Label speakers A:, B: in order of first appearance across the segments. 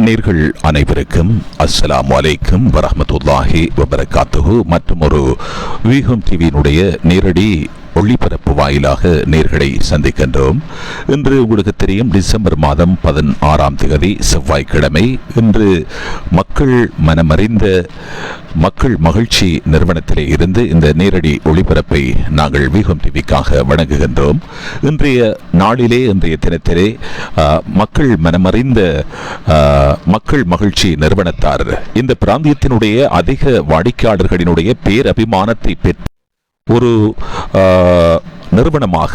A: நேர்கள் அனைவருக்கும் அஸ்ஸலாமு அலைக்கும் வரஹ்மத்துல்லாஹி வபரகாத்துஹு. மற்றும் ஒரு வீகம் டிவியினுடைய நேரடி ஒளிபரப்பு வாயிலாக நேர்களை சந்திக்கின்றோம். இன்று உங்களுக்கு தெரியும், டிசம்பர் மாதம் 16ஆம் தேதி செவ்வாய்க்கிழமை. இன்று மக்கள் மனமறிந்த மக்கள் மகிழ்ச்சி நிறுவனத்திலே இருந்து இந்த நேரடி ஒளிபரப்பை நாங்கள் வீகம் டிவிக்காக வழங்குகின்றோம். இன்றைய நாளிலே, இன்றைய தினத்திலே மக்கள் மனமறிந்த மக்கள் மகிழ்ச்சி நிறுவனத்தார் இந்த பிராந்தியத்தினுடைய அதிக வாடிக்கையாளர்களினுடைய பேரபிமானத்தை பெற்ற ஒரு நிறுவனமாக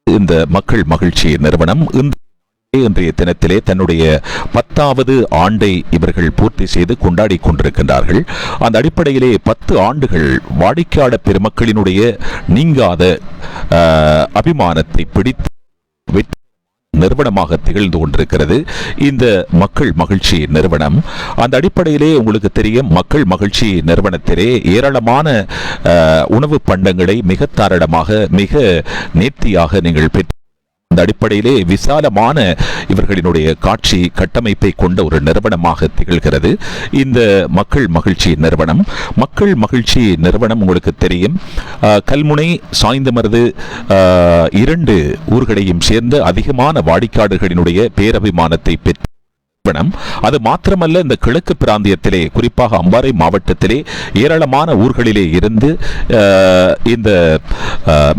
A: இந்த மக்கள் மகிழ்ச்சி நிறுவனம் இன்றைய தினத்திலே தன்னுடைய 10வது ஆண்டை இவர்கள் பூர்த்தி செய்து கொண்டாடி கொண்டிருக்கின்றார்கள். அந்த அடிப்படையிலே 10 ஆண்டுகள் வாடிக்கையாளர் பெருமக்களினுடைய நீங்காத அபிமானத்தை பிடித்து நிறுவனமாக திகழ்ந்து கொண்டிருக்கிறது இந்த மக்கள் மகிழ்ச்சி நிறுவனம். அந்த அடிப்படையிலே உங்களுக்கு தெரியும், மக்கள் மகிழ்ச்சி நிறுவனத்திலே ஏராளமான உணவு பண்டங்களை மிக தாராளமாக, மிக நேர்த்தியாக நீங்கள் பெற்று, அந்த அடிப்படையிலே விசாலமான இவர்களினுடைய காட்சி கட்டமைப்பை கொண்ட ஒரு நிறுவனமாக திகழ்கிறது இந்த மக்கள் மகிழ்ச்சி நிறுவனம். மக்கள் மகிழ்ச்சி நிறுவனம் உங்களுக்கு தெரியும், கல்முனை, சாய்ந்தமருது 2 ஊர்களையும் சேர்ந்த அதிகமான வாடிக்கையாளர்களினுடைய பேரபிமானத்தை பெற்று, அது மாத்திரமல்ல, இந்த கிழக்கு பிராந்தியத்திலே, குறிப்பாக அம்பாறை மாவட்டத்திலே ஏராளமான ஊர்களிலே இருந்து இந்த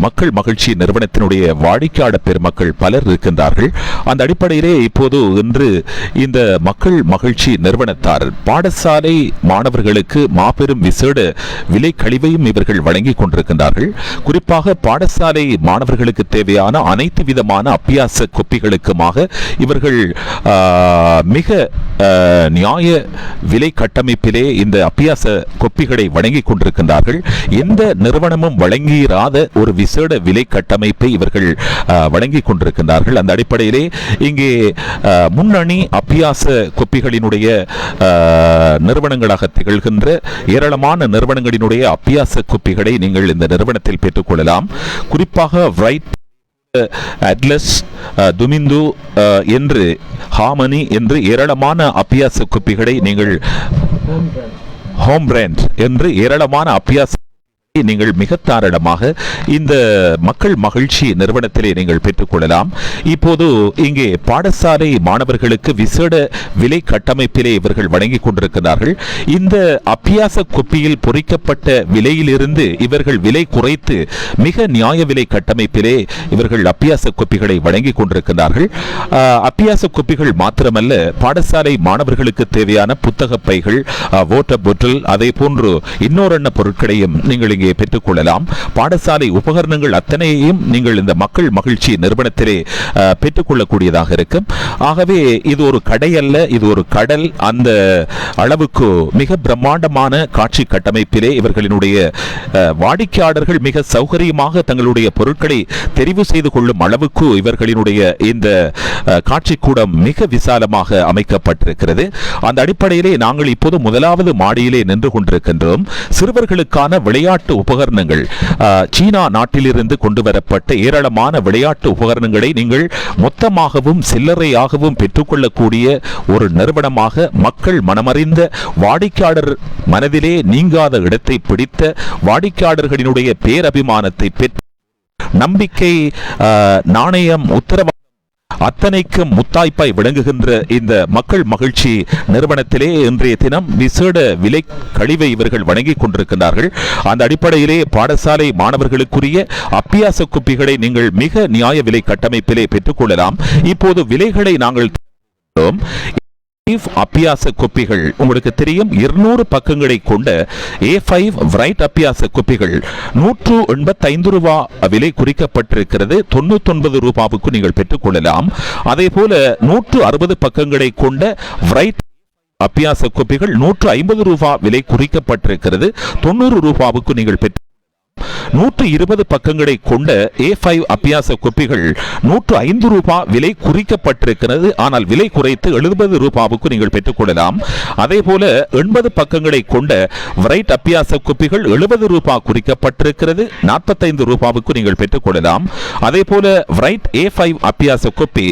A: மக்கள் மகிழ்ச்சி நிறுவனத்தினுடைய வாடிக்கையாளர் பெருமக்கள் பலர் இருக்கின்றார்கள். அந்த அடிப்படையிலே இப்போது இன்று இந்த மக்கள் மகிழ்ச்சி நிறுவனத்தார் பாடசாலை மாணவர்களுக்கு மாபெரும் விசேட விலை கழிவையும் இவர்கள் வழங்கிக் கொண்டிருக்கின்றார்கள். குறிப்பாக பாடசாலை மாணவர்களுக்கு தேவையான அனைத்து விதமான அபியாச கொப்பிகளுக்குமாக இவர்கள் மிக நியாய விலை கட்டமைப்பிலே இந்த அபியாச கொப்பிகளை வழங்கிக் கொண்டிருக்கின்றார்கள். எந்த நிறுவனமும் வழங்கியிராத ஒரு விசேட விலை கட்டமைப்பை இவர்கள் வழங்கிக் கொண்டிருக்கின்றார்கள். அந்த அடிப்படையிலே இங்கே முன்னணி அபியாச கொப்பிகளினுடைய நிறுவனங்களாக திகழ்கின்ற ஏராளமான நிறுவனங்களினுடைய அபியாச கொப்பிகளை நீங்கள் இந்த நிறுவனத்தில் பெற்றுக்கொள்ளலாம். குறிப்பாக ரைட், அட்லஸ், துமிந்து என்று, ஹார்மனி என்று ஏராளமான அபியாச கொப்பிகளை நீங்கள், ஹோம் பிராண்ட் என்று ஏராளமான அபியாச நீங்கள் மிக தாராளமாக இந்த மக்கள் மகிழ்ச்சி நிறுவனத்திலே நீங்கள் பெற்றுக்கொள்ளலாம். இப்போது இங்கே பாடசாலை மாணவர்களுக்கு விசேட விலை கட்டமைப்பிலே இவர்கள் வழங்கிக் கொண்டிருக்கிறார்கள். இந்த அபியாச கொப்பியில் பொறிக்கப்பட்ட விலையிலிருந்து இவர்கள் விலை குறைத்து மிக நியாய விலை கட்டமைப்பிலே இவர்கள் அபியாச கொப்பிகளை வழங்கிக் கொண்டிருக்கிறார்கள். அபியாச கொப்பிகள் மாத்திரமல்ல, பாடசாலை மாணவர்களுக்கு தேவையான புத்தக பைகள், வாட்டர் பாட்டில், அதே போன்று இன்னொரு பொருட்களையும் நீங்கள் இங்கே பெற்றுக்கொள்ளலாம். பாடசாலை உபகரணங்கள் அத்தனையையும் நீங்கள் இந்த மக்கள் மகிழ்ச்சி நிறுவனத்திலே பெற்றுக்கொள்ளக்கூடியதாக இருக்கும். ஆகவே இது ஒரு கடை அல்ல, இது ஒரு கடல். அந்த அளவுக்கு மிக பிரம்மாண்டமான காட்சி கட்டமைப்பிலே இவர்களினுடைய வாடிக்கையாளர்கள் மிக சௌகரியமாக தங்களுடைய பொருட்களை தெரிவு செய்து கொள்ளும் அளவுக்கு இவர்களினுடைய இந்த காட்சி கூடம் மிக விசாலமாக அமைக்கப்பட்டிருக்கிறது. அந்த அடிப்படையிலே நாங்கள் இப்போது 1வது மாடியிலே நின்று கொண்டிருக்கின்றோம். சிறுவர்களுக்கான விளையாட்டு உபகரணங்கள், சீனா நாட்டிலிருந்து கொண்டு வரப்பட்ட ஏராளமான விளையாட்டு உபகரணங்களை நீங்கள் மொத்தமாகவும் சில்லறையாகவும் பெற்றுக்கொள்ளக்கூடிய ஒரு நிறுவனமாக, மக்கள் மனமறிந்த வாடிக்கையாளர் மனதிலே நீங்காத இடத்தை பிடித்த வாடிக்கையாளர்களினுடைய பேரபிமானத்தை பெற்று, நம்பிக்கை, நாணயம், உத்தரவாதம் அத்தனைக்கும் முத்தாய்ப்பாய் விளங்குகின்ற இந்த மக்கள் மகிழ்ச்சி நிறுவனத்திலே இன்றைய தினம் விசேட விலை கழிவை இவர்கள் வழங்கிக் கொண்டிருக்கிறார்கள். அந்த அடிப்படையிலே பாடசாலை மாணவர்களுக்குரிய அபியாச குப்பிகளை நீங்கள் மிக நியாய விலை கட்டமைப்பிலே பெற்றுக்கொள்ளலாம். இப்போது விலைகளை நாங்கள் அபியாச கொப்பிகள் உங்களுக்கு தெரியும், 200 பக்கங்களை கொண்ட A5 ரைட் அபியாச கொப்பிகள் 185 ரூபாய் விலை குறிக்கப்பட்டிருக்கிறது. 99 ரூபாவுக்கு நீங்கள் பெற்றுக்கொள்ளலாம். அதே போல 160 பக்கங்களை கொண்ட ரைட் அபியாச கொப்பிகள் 150 ரூபாய் விலை குறிக்கப்பட்டிருக்கிறது. 90 ரூபாவுக்கு நீங்கள் பெற்று 120 பக்கங்களை கொண்ட A5 அபியாச கோப்பிகள் 105 ரூபாய் விலை குறிக்கப்பட்டிருக்கிறது. ஆனால் விலை குறைத்து 70 ரூபாவுக்கு நீங்கள் பெற்றுக்கொள்ளலாம். அதே போல 80 பக்கங்களை கொண்ட விரைட் அபியாச கோப்பிகள் 70 ரூபாய் குறிக்கப்பட்டிருக்கிறது, 45 ரூபாவுக்கு நீங்கள் பெற்றுக்கொள்ளலாம். அதே போல விரைட் A5 அபியாச கோப்பி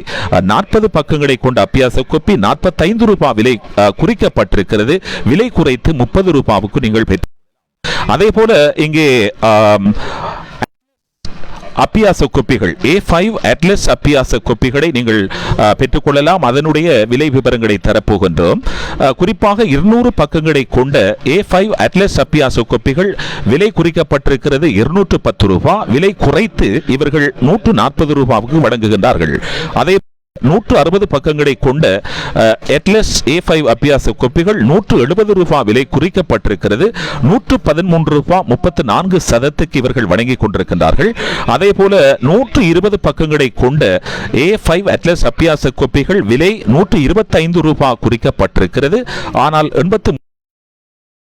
A: 40 பக்கங்களை கொண்ட அபியாச கோப்பி 45 ரூபாய் விலை குறிக்கப்பட்டிருக்கிறது, விலை குறைத்து 30 ரூபாவுக்கு நீங்கள் பெற்று. அதே போல இங்கே அபியாச கோப்பிகள் A5 அட்லஸ் அபியாச கோப்பிகளை நீங்கள் பெற்றுக்கொள்ளலாம். அதனுடைய விலை விவரங்களை தரப்போகின்றோம். குறிப்பாக 200 பக்கங்களை கொண்ட A5 அட்லஸ் அபியாச கோப்பிகள் விலை குறிக்கப்பட்டிருக்கிறது 210 ரூபாய், விலை குறைத்து இவர்கள் 140 ரூபாவுக்கு வழங்குகின்றார்கள். அதே 160 பக்கங்களை கொண்ட அட்லஸ் A5 அபியாச கோப்பிகள் 170 ரூபாய் விலை குறிக்கப்பட்டிருக்கிறது, 113 ரூபாய் 34 சதத்துக்கு இவர்கள் வழங்கிக் கொண்டிருக்கின்றார்கள். அதே போல 120 பக்கங்களை கொண்ட A5 அட்லஸ் அபியாச கோப்பிகள் விலை 125 ரூபாய் குறிக்கப்பட்டிருக்கிறது, ஆனால் 83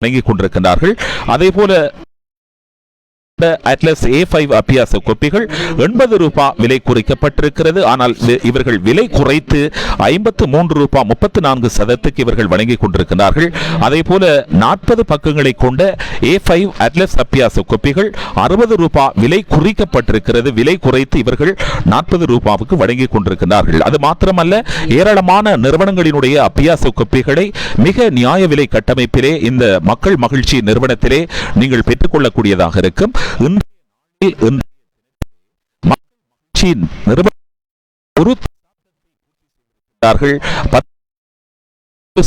A: வழங்கிக் கொண்டிருக்கின்றார்கள். அதே போல அட்லஸ் A5 அபியாச கோப்பிகள் 80 ரூபாய் விலை குறிக்கப்பட்டிருக்கிறது, ஆனால் இவர்கள் விலை குறைத்து 53 ரூபாய் 34 சதத்துக்கு இவர்கள் வழங்கிக் கொண்டிருக்கிறார்கள். அதே போல 40 பக்கங்களை கொண்ட A5 அட்லஸ் அபியாச கோப்பிகள் 60 ரூபாய் விலை குறிக்கப்பட்டிருக்கிறது, விலை குறைத்து இவர்கள் 40 ரூபாவுக்கு வழங்கிக் கொண்டிருக்கிறார்கள். அது மாத்திரமல்ல, ஏராளமான நிறுவனங்களினுடைய அபியாச கோப்பிகளை மிக நியாய விலை கட்டமைப்பிலே இந்த மக்கள் மகிழ்ச்சி நிறுவனத்திலே நீங்கள் பெற்றுக்கொள்ளக்கூடியதாக இருக்கும்.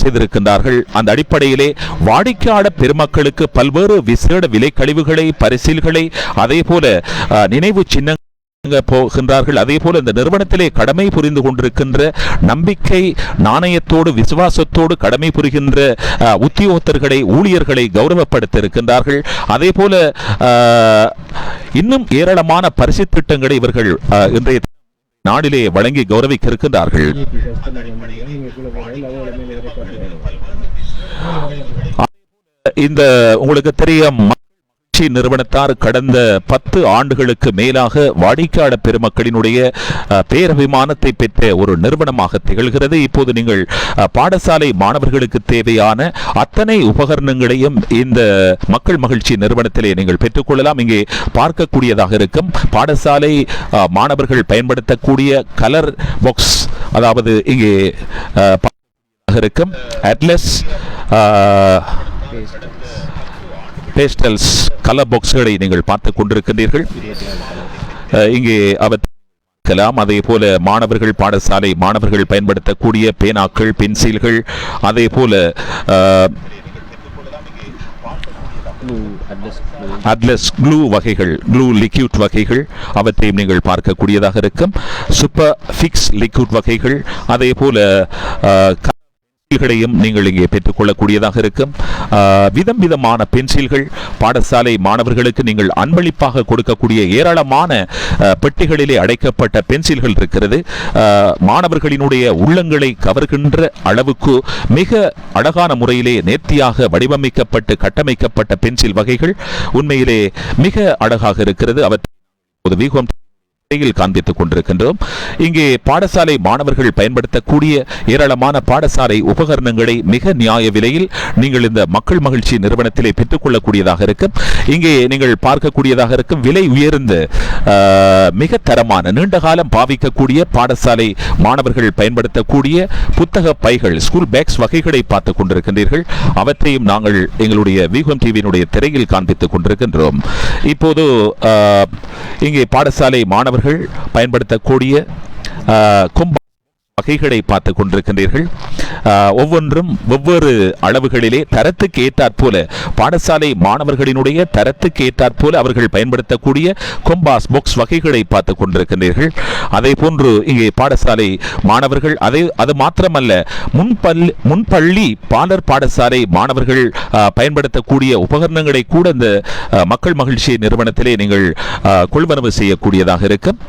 A: செய்திருக்கின்றார்கள். அந்த அடிப்படையிலே வாடிக்கையாளர் பெருமக்களுக்கு பல்வேறு விசேட விலை கழிவுகளை, பரிசில்களை, அதே போல நினைவு சின்ன போகின்றார்கள். அதே போல இந்த நிறுவனத்திலே கடமை புரிந்து கொண்டிருக்கின்ற நம்பிக்கை நாணயத்தோடு விசுவாசத்தோடு கடமை புரிகின்ற உத்தியோகத்தர்களை, ஊழியர்களை கௌரவப்படுத்த இருக்கின்றார்கள். அதே போல இன்னும் ஏராளமான பரிசு திட்டங்களை இவர்கள் இன்றைய நாடிலே வழங்கி கௌரவிக்க இருக்கின்றார்கள். இந்த உங்களுக்கு தெரியும், நிறுவனத்தார் கடந்த 10 ஆண்டுகளுக்கு மேலாக வாடிக்கையாளர் பெருமக்களினுடைய பேரபிமானத்தை பெற்ற ஒரு நிறுவனமாக திகழ்கிறது. இப்போது நீங்கள் பாடசாலை மாணவர்களுக்கு தேவையான அத்தனை உபகரணங்களையும் இந்த மக்கள் மகிழ்ச்சி நிறுவனத்திலே நீங்கள் பெற்றுக்கொள்ளலாம். இங்கே பார்க்கக்கூடியதாக இருக்கும் பாடசாலை மாணவர்கள் பயன்படுத்தக்கூடிய கலர் பாக்ஸ், அதாவது இங்கே இருக்கும் அட்லஸ் பேஸ்டல்ஸ் கலர் பாக்ஸ்களை நீங்கள் பார்த்துக் கொண்டிருக்கின்றீர்கள். இங்கே அவர் அதே போல மாணவர்கள் பாடசாலை மாணவர்கள் பயன்படுத்தக்கூடிய பேனாக்கள், பென்சில்கள், அதே போல அட்லஸ் க்ளூ வகைகள், க்ளூ லிக்யூட் வகைகள், அவற்றையும் நீங்கள் பார்க்கக்கூடியதாக இருக்கும். சூப்பர் ஃபிக்ஸ் லிக்யூட் வகைகள், அதே போல பென்சில்களையும் நீங்கள் இங்கே பெற்றுக்கொள்ளக்கூடியதாக இருக்கும். விதம் விதமான பென்சில்கள், பாடசாலை மாணவர்களுக்கு நீங்கள் அன்பளிப்பாக கொடுக்கக்கூடிய ஏராளமான பெட்டிகளிலே அடைக்கப்பட்ட பென்சில்கள் இருக்கிறது. மாணவர்களினுடைய உள்ளங்களை கவர்கின்ற அளவுக்கு மிக அழகான முறையிலே நேர்த்தியாக வடிவமைக்கப்பட்டு கட்டமைக்கப்பட்ட பென்சில் வகைகள் உண்மையிலே மிக அழகாக இருக்கிறது. அவர் காண்பித்துக் கொண்டிருக்கின்றோம். இங்கே பாடசாலை மாணவர்கள் பயன்படுத்தக்கூடிய ஏராளமான பாடசாலை உபகரணங்களை மிக நியாய விலையில் நீங்கள் இந்த மக்கள் மகிழ்ச்சி நிறுவனத்திலே பெற்றுக்கொள்ளக்கூடியதாக இருக்கும். இங்கே நீங்கள் பார்க்கக்கூடியதாக இருக்கும் விலை உயர்ந்த மிக தரமான நீண்ட காலம் பாவிக்கக்கூடிய பாடசாலை மாணவர்கள் பயன்படுத்தக்கூடிய புத்தக பைகள், ஸ்கூல் பேக்ஸ் வகைகளை பார்த்துக் கொண்டிருக்கின்றீர்கள். அவற்றையும் நாங்கள் எங்களுடைய விஹெம் டிவியினுடைய திரையில் காண்பித்துக் கொண்டிருக்கின்றோம். இப்போது இங்கே பாடசாலை மாணவர்கள் பயன்படுத்தக்கூடிய வகைகளை பார்த்துக் கொண்டிருக்கின்றீர்கள். ஒவ்வொன்றும் வெவ்வேறு அளவுகளிலே தரத்துக்கு ஏற்றாற்போல பாடசாலை மாணவர்களினுடைய தரத்துக்கு ஏற்றாற்போல அவர்கள் பயன்படுத்தக்கூடிய கொம்பாஸ் பாக்ஸ் வகைகளை பார்த்துக் கொண்டிருக்கின்றீர்கள். அதே போன்று இங்கே பாடசாலை மாணவர்கள் அது மாத்திரமல்ல, முன்பள்ளி பாலர் பாடசாலை மாணவர்கள் பயன்படுத்தக்கூடிய உபகரணங்களை கூட இந்த மக்கள் மகிழ்ச்சி நிறுவனத்திலே நீங்கள் கொள்வனவு செய்யக்கூடியதாக இருக்கும்.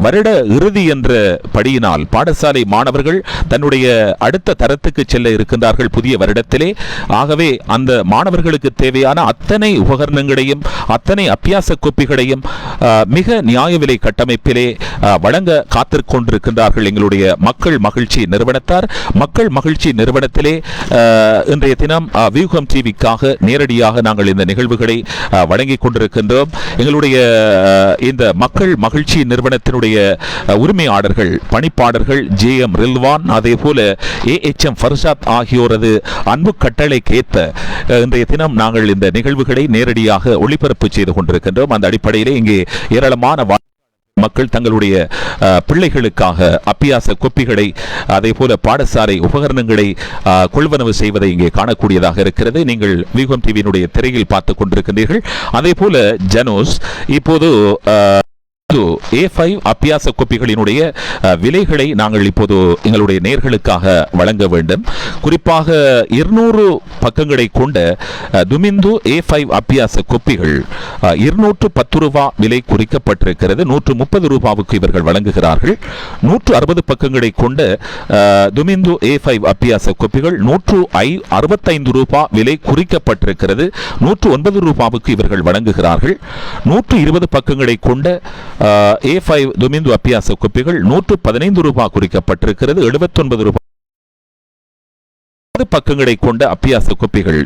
A: வருட இறுதி என்ற படியினால் பாடசாலை மாணவர்கள் தன்னுடைய அடுத்த தரத்துக்கு செல்ல இருக்கின்றார்கள் புதிய வருடத்திலே. ஆகவே அந்த மாணவர்களுக்கு தேவையான அத்தனை உபகரணங்களையும் அத்தனை அபியாச கோப்பிகளையும் மிக நியாய விலை கட்டமைப்பிலே வழங்க காத்திருக்கின்றார்கள் எங்களுடைய மக்கள் மகிழ்ச்சி நிறுவனத்தார். மக்கள் மகிழ்ச்சி நிறுவனத்திலே இன்றைய தினம் வியூகம் டிவிக்காக நேரடியாக நாங்கள் இந்த நிகழ்வுகளை வழங்கிக் கொண்டிருக்கின்றோம். எங்களுடைய இந்த மக்கள் மகிழ்ச்சி நிறுவனத்தினுடைய உரிமையாளர்கள் பணிப்பாளர்கள் JM ரில்வான் அதே போல AHM ஃபர்சாத் ஆகியோரது அன்பு கட்டளைக்கேற்ப இன்றைய தினம் நாங்கள் இந்த நிகழ்வுகளை நேரடியாக ஒளிபரப்பு செய்து கொண்டிருக்கின்றோம். அந்த அடிப்படையிலே இங்கே ஏராளமான மக்கள் தங்களுடைய பிள்ளைகளுக்காக அபியாச கோப்பிகளை அதே போல பாடசாலை உபகரணங்களை கொள்வனவு செய்வதை இங்கே காணக்கூடியதாக இருக்கிறது. நீங்கள் வியூகம் டிவியினுடைய திரையில் பார்த்துக் கொண்டிருக்கின்றீர்கள். அதே போல ஜனோஸ் இப்போது A5 அபியாச கோப்பிகளினுடைய விலைகளை நாங்கள் இப்போது எங்களுடைய நேர்களுக்காக வழங்க வேண்டும். குறிப்பாக 200 பக்கங்களை கொண்ட துமிந்து A5 அபியாச கோப்பிகள் 210 ரூபாய் விலை குறிக்கப்பட்டிருக்கிறது. 130 ரூபாவுக்கு இவர்கள் வழங்குகிறார்கள். 160 பக்கங்களை கொண்ட துமிந்து A5 அபியாச கோப்பிகள் 165 ரூபாய் விலை குறிக்கப்பட்டிருக்கிறது. 109 ரூபாவுக்கு இவர்கள் வழங்குகிறார்கள். 120 பக்கங்களை கொண்ட A5 துமிந்து அபியாச கோப்பிகள் 115 ரூபாய் குறிக்கப்பட்டிருக்கிறது. 79 ரூபாய் பக்கங்களை கொண்ட அபியாச கோப்பிகள்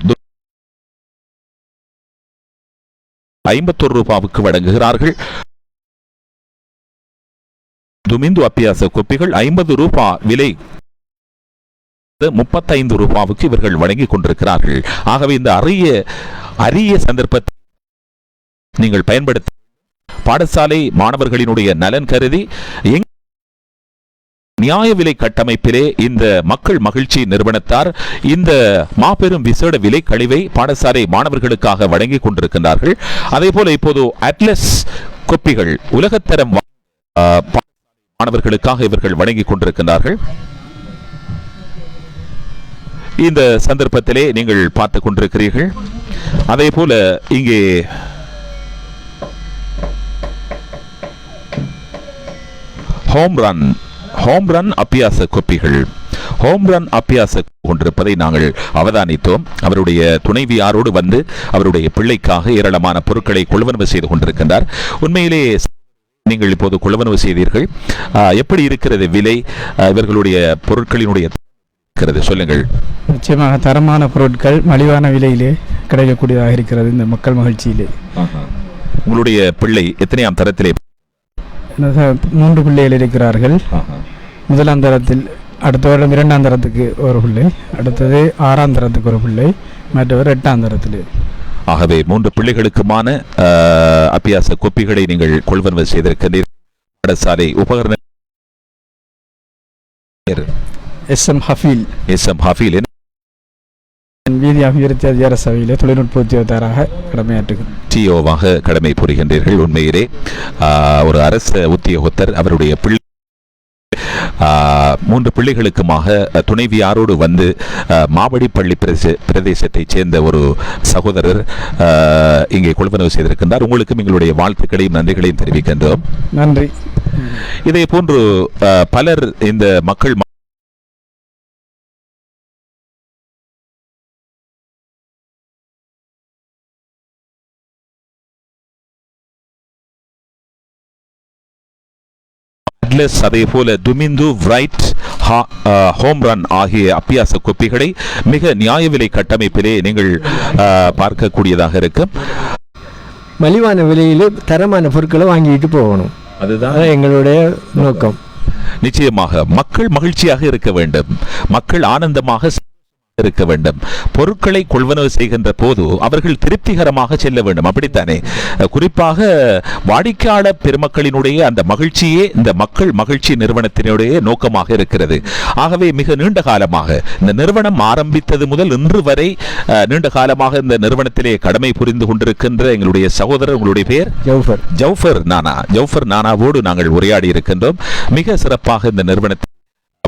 A: 51 ரூபாவுக்கு வழங்குகிறார்கள். துமிந்து அபியாச கோப்பிகள் 50 ரூபாய் விலை 35 ரூபாவுக்கு இவர்கள் வழங்கிக் கொண்டிருக்கிறார்கள். ஆகவே இந்த அரிய சந்தர்ப்பத்தை நீங்கள் பயன்படுத்த பாடசாலை மாணவர்களினுடைய நலன் கருதி நியாய விலை கட்டமைப்பிலே இந்த மக்கள் மகிழ்ச்சி நிறுவனத்தார் இந்த மாபெரும் விசேட விலை கழிவை பாடசாலை மாணவர்களுக்காக வழங்கிக் கொண்டிருக்கின்றார்கள். அதே போல இப்போது அட்லஸ் கோப்பிகள் உலகத்தரம் மாணவர்களுக்காக இவர்கள் வழங்கிக் கொண்டிருக்கின்றார்கள். இந்த சந்தர்ப்பத்திலே நீங்கள் பார்த்துக் கொண்டிருக்கிறீர்கள். அதே போல இங்கே ஹோம் ரன் அபியாச கோப்பிகள் ஹோம் ரன் அபியாச கொண்டிருப்பதை நாங்கள் அவதானித்தோம். அவருடைய துணைவியாரோடு வந்து அவருடைய பிள்ளைக்காக ஏராளமான பொருட்களை கொள்வனவு செய்து கொண்டிருக்கின்றார். உண்மையிலே நீங்கள் இப்போது கொள்வனவு செய்தீர்கள். எப்படி இருக்கிறது விலை இவர்களுடைய பொருட்களினுடைய சொல்லுங்கள்.
B: நிச்சயமாக தரமான பொருட்கள் மலிவான விலையிலே கிடைக்கக்கூடியதாக இருக்கிறது இந்த மக்கள் மகிழ்ச்சியிலே.
A: உங்களுடைய பிள்ளை எத்தனையாம் தரத்திலே?
B: 3 பிள்ளைகள் இருக்கிறார்கள். முதலாம் தரத்தில், அடுத்த வருடம் 2ஆம் தரத்துக்கு ஒரு பிள்ளை, அடுத்தது 6ஆம் தரத்துக்கு ஒரு பிள்ளை, மற்றவர் 8ஆம் தரத்தில்.
A: ஆகவே 3 பிள்ளைகளுக்குமான அபியாச கோப்பிகளை நீங்கள் கொள்வனவு செய்திருக்கிறீர்கள். பாடசாலை உபகரண
B: SM ஹஃபீல் வீதி அபிவிருத்தி அதிகார சபையிலே தொழில்நுட்ப உத்தியோகத்தராக கடமையாற்றுகிறார்.
A: டிஓவாக கடமை புரிகின்றீர்கள். உண்மையிலே ஒரு அரசு உத்தியோகத்தர். அவருடைய 3 பிள்ளைகளுக்குமாக துணைவியாரோடு வந்து மாவடிப்பள்ளி பிரதேசத்தைச் சேர்ந்த ஒரு சகோதரர் இங்கே கொள்வனவு செய்திருக்கின்றார். உங்களுக்கும் எங்களுடைய வாழ்த்துக்களையும் நன்றிகளையும் தெரிவிக்கின்றோம்.
B: நன்றி.
A: இதே போன்று பலர் இந்த மக்கள் அதே போல துமிந்து ரைட் ஹோம் ரன் ஆகிய அபியாச கோப்பிகளை மிக நியாய விலை கட்டமைப்பிலே நீங்கள் பார்க்கக்கூடியதாக இருக்கும்.
C: மலிவான விலையிலே தரமான பொருட்களை வாங்கிட்டு போகணும். அதுதான் எங்களுடைய நோக்கம்.
A: நிச்சயமாக மக்கள் மகிழ்ச்சியாக இருக்க வேண்டும், மக்கள் ஆனந்தமாக இருக்க வேண்டும். பொருட்களை கொள்வனவு செய்கின்ற போது அவர்கள் திருப்திகரமாக செல்ல வேண்டும். அப்படித்தானே? குறிப்பாக வாடிக்கையாளர் பெருமக்களினுடைய அந்த மகிழ்ச்சியே இந்த மக்கள் மகிழ்ச்சி நிறுவனத்தினுடைய நோக்கமாக இருக்கிறது. ஆகவே மிக நீண்ட காலமாக இந்த நிறுவனம் ஆரம்பித்தது முதல் இன்று வரை நீண்ட காலமாக இந்த நிறுவனத்திலே கடமை புரிந்து கொண்டிருக்கின்ற எங்களுடைய சகோதரர், உங்களுடைய பேர்? ஜவுஃபர் நானாவோடு நாங்கள் உரையாடி இருக்கின்றோம். மிக சிறப்பாக இந்த நிறுவனத்தை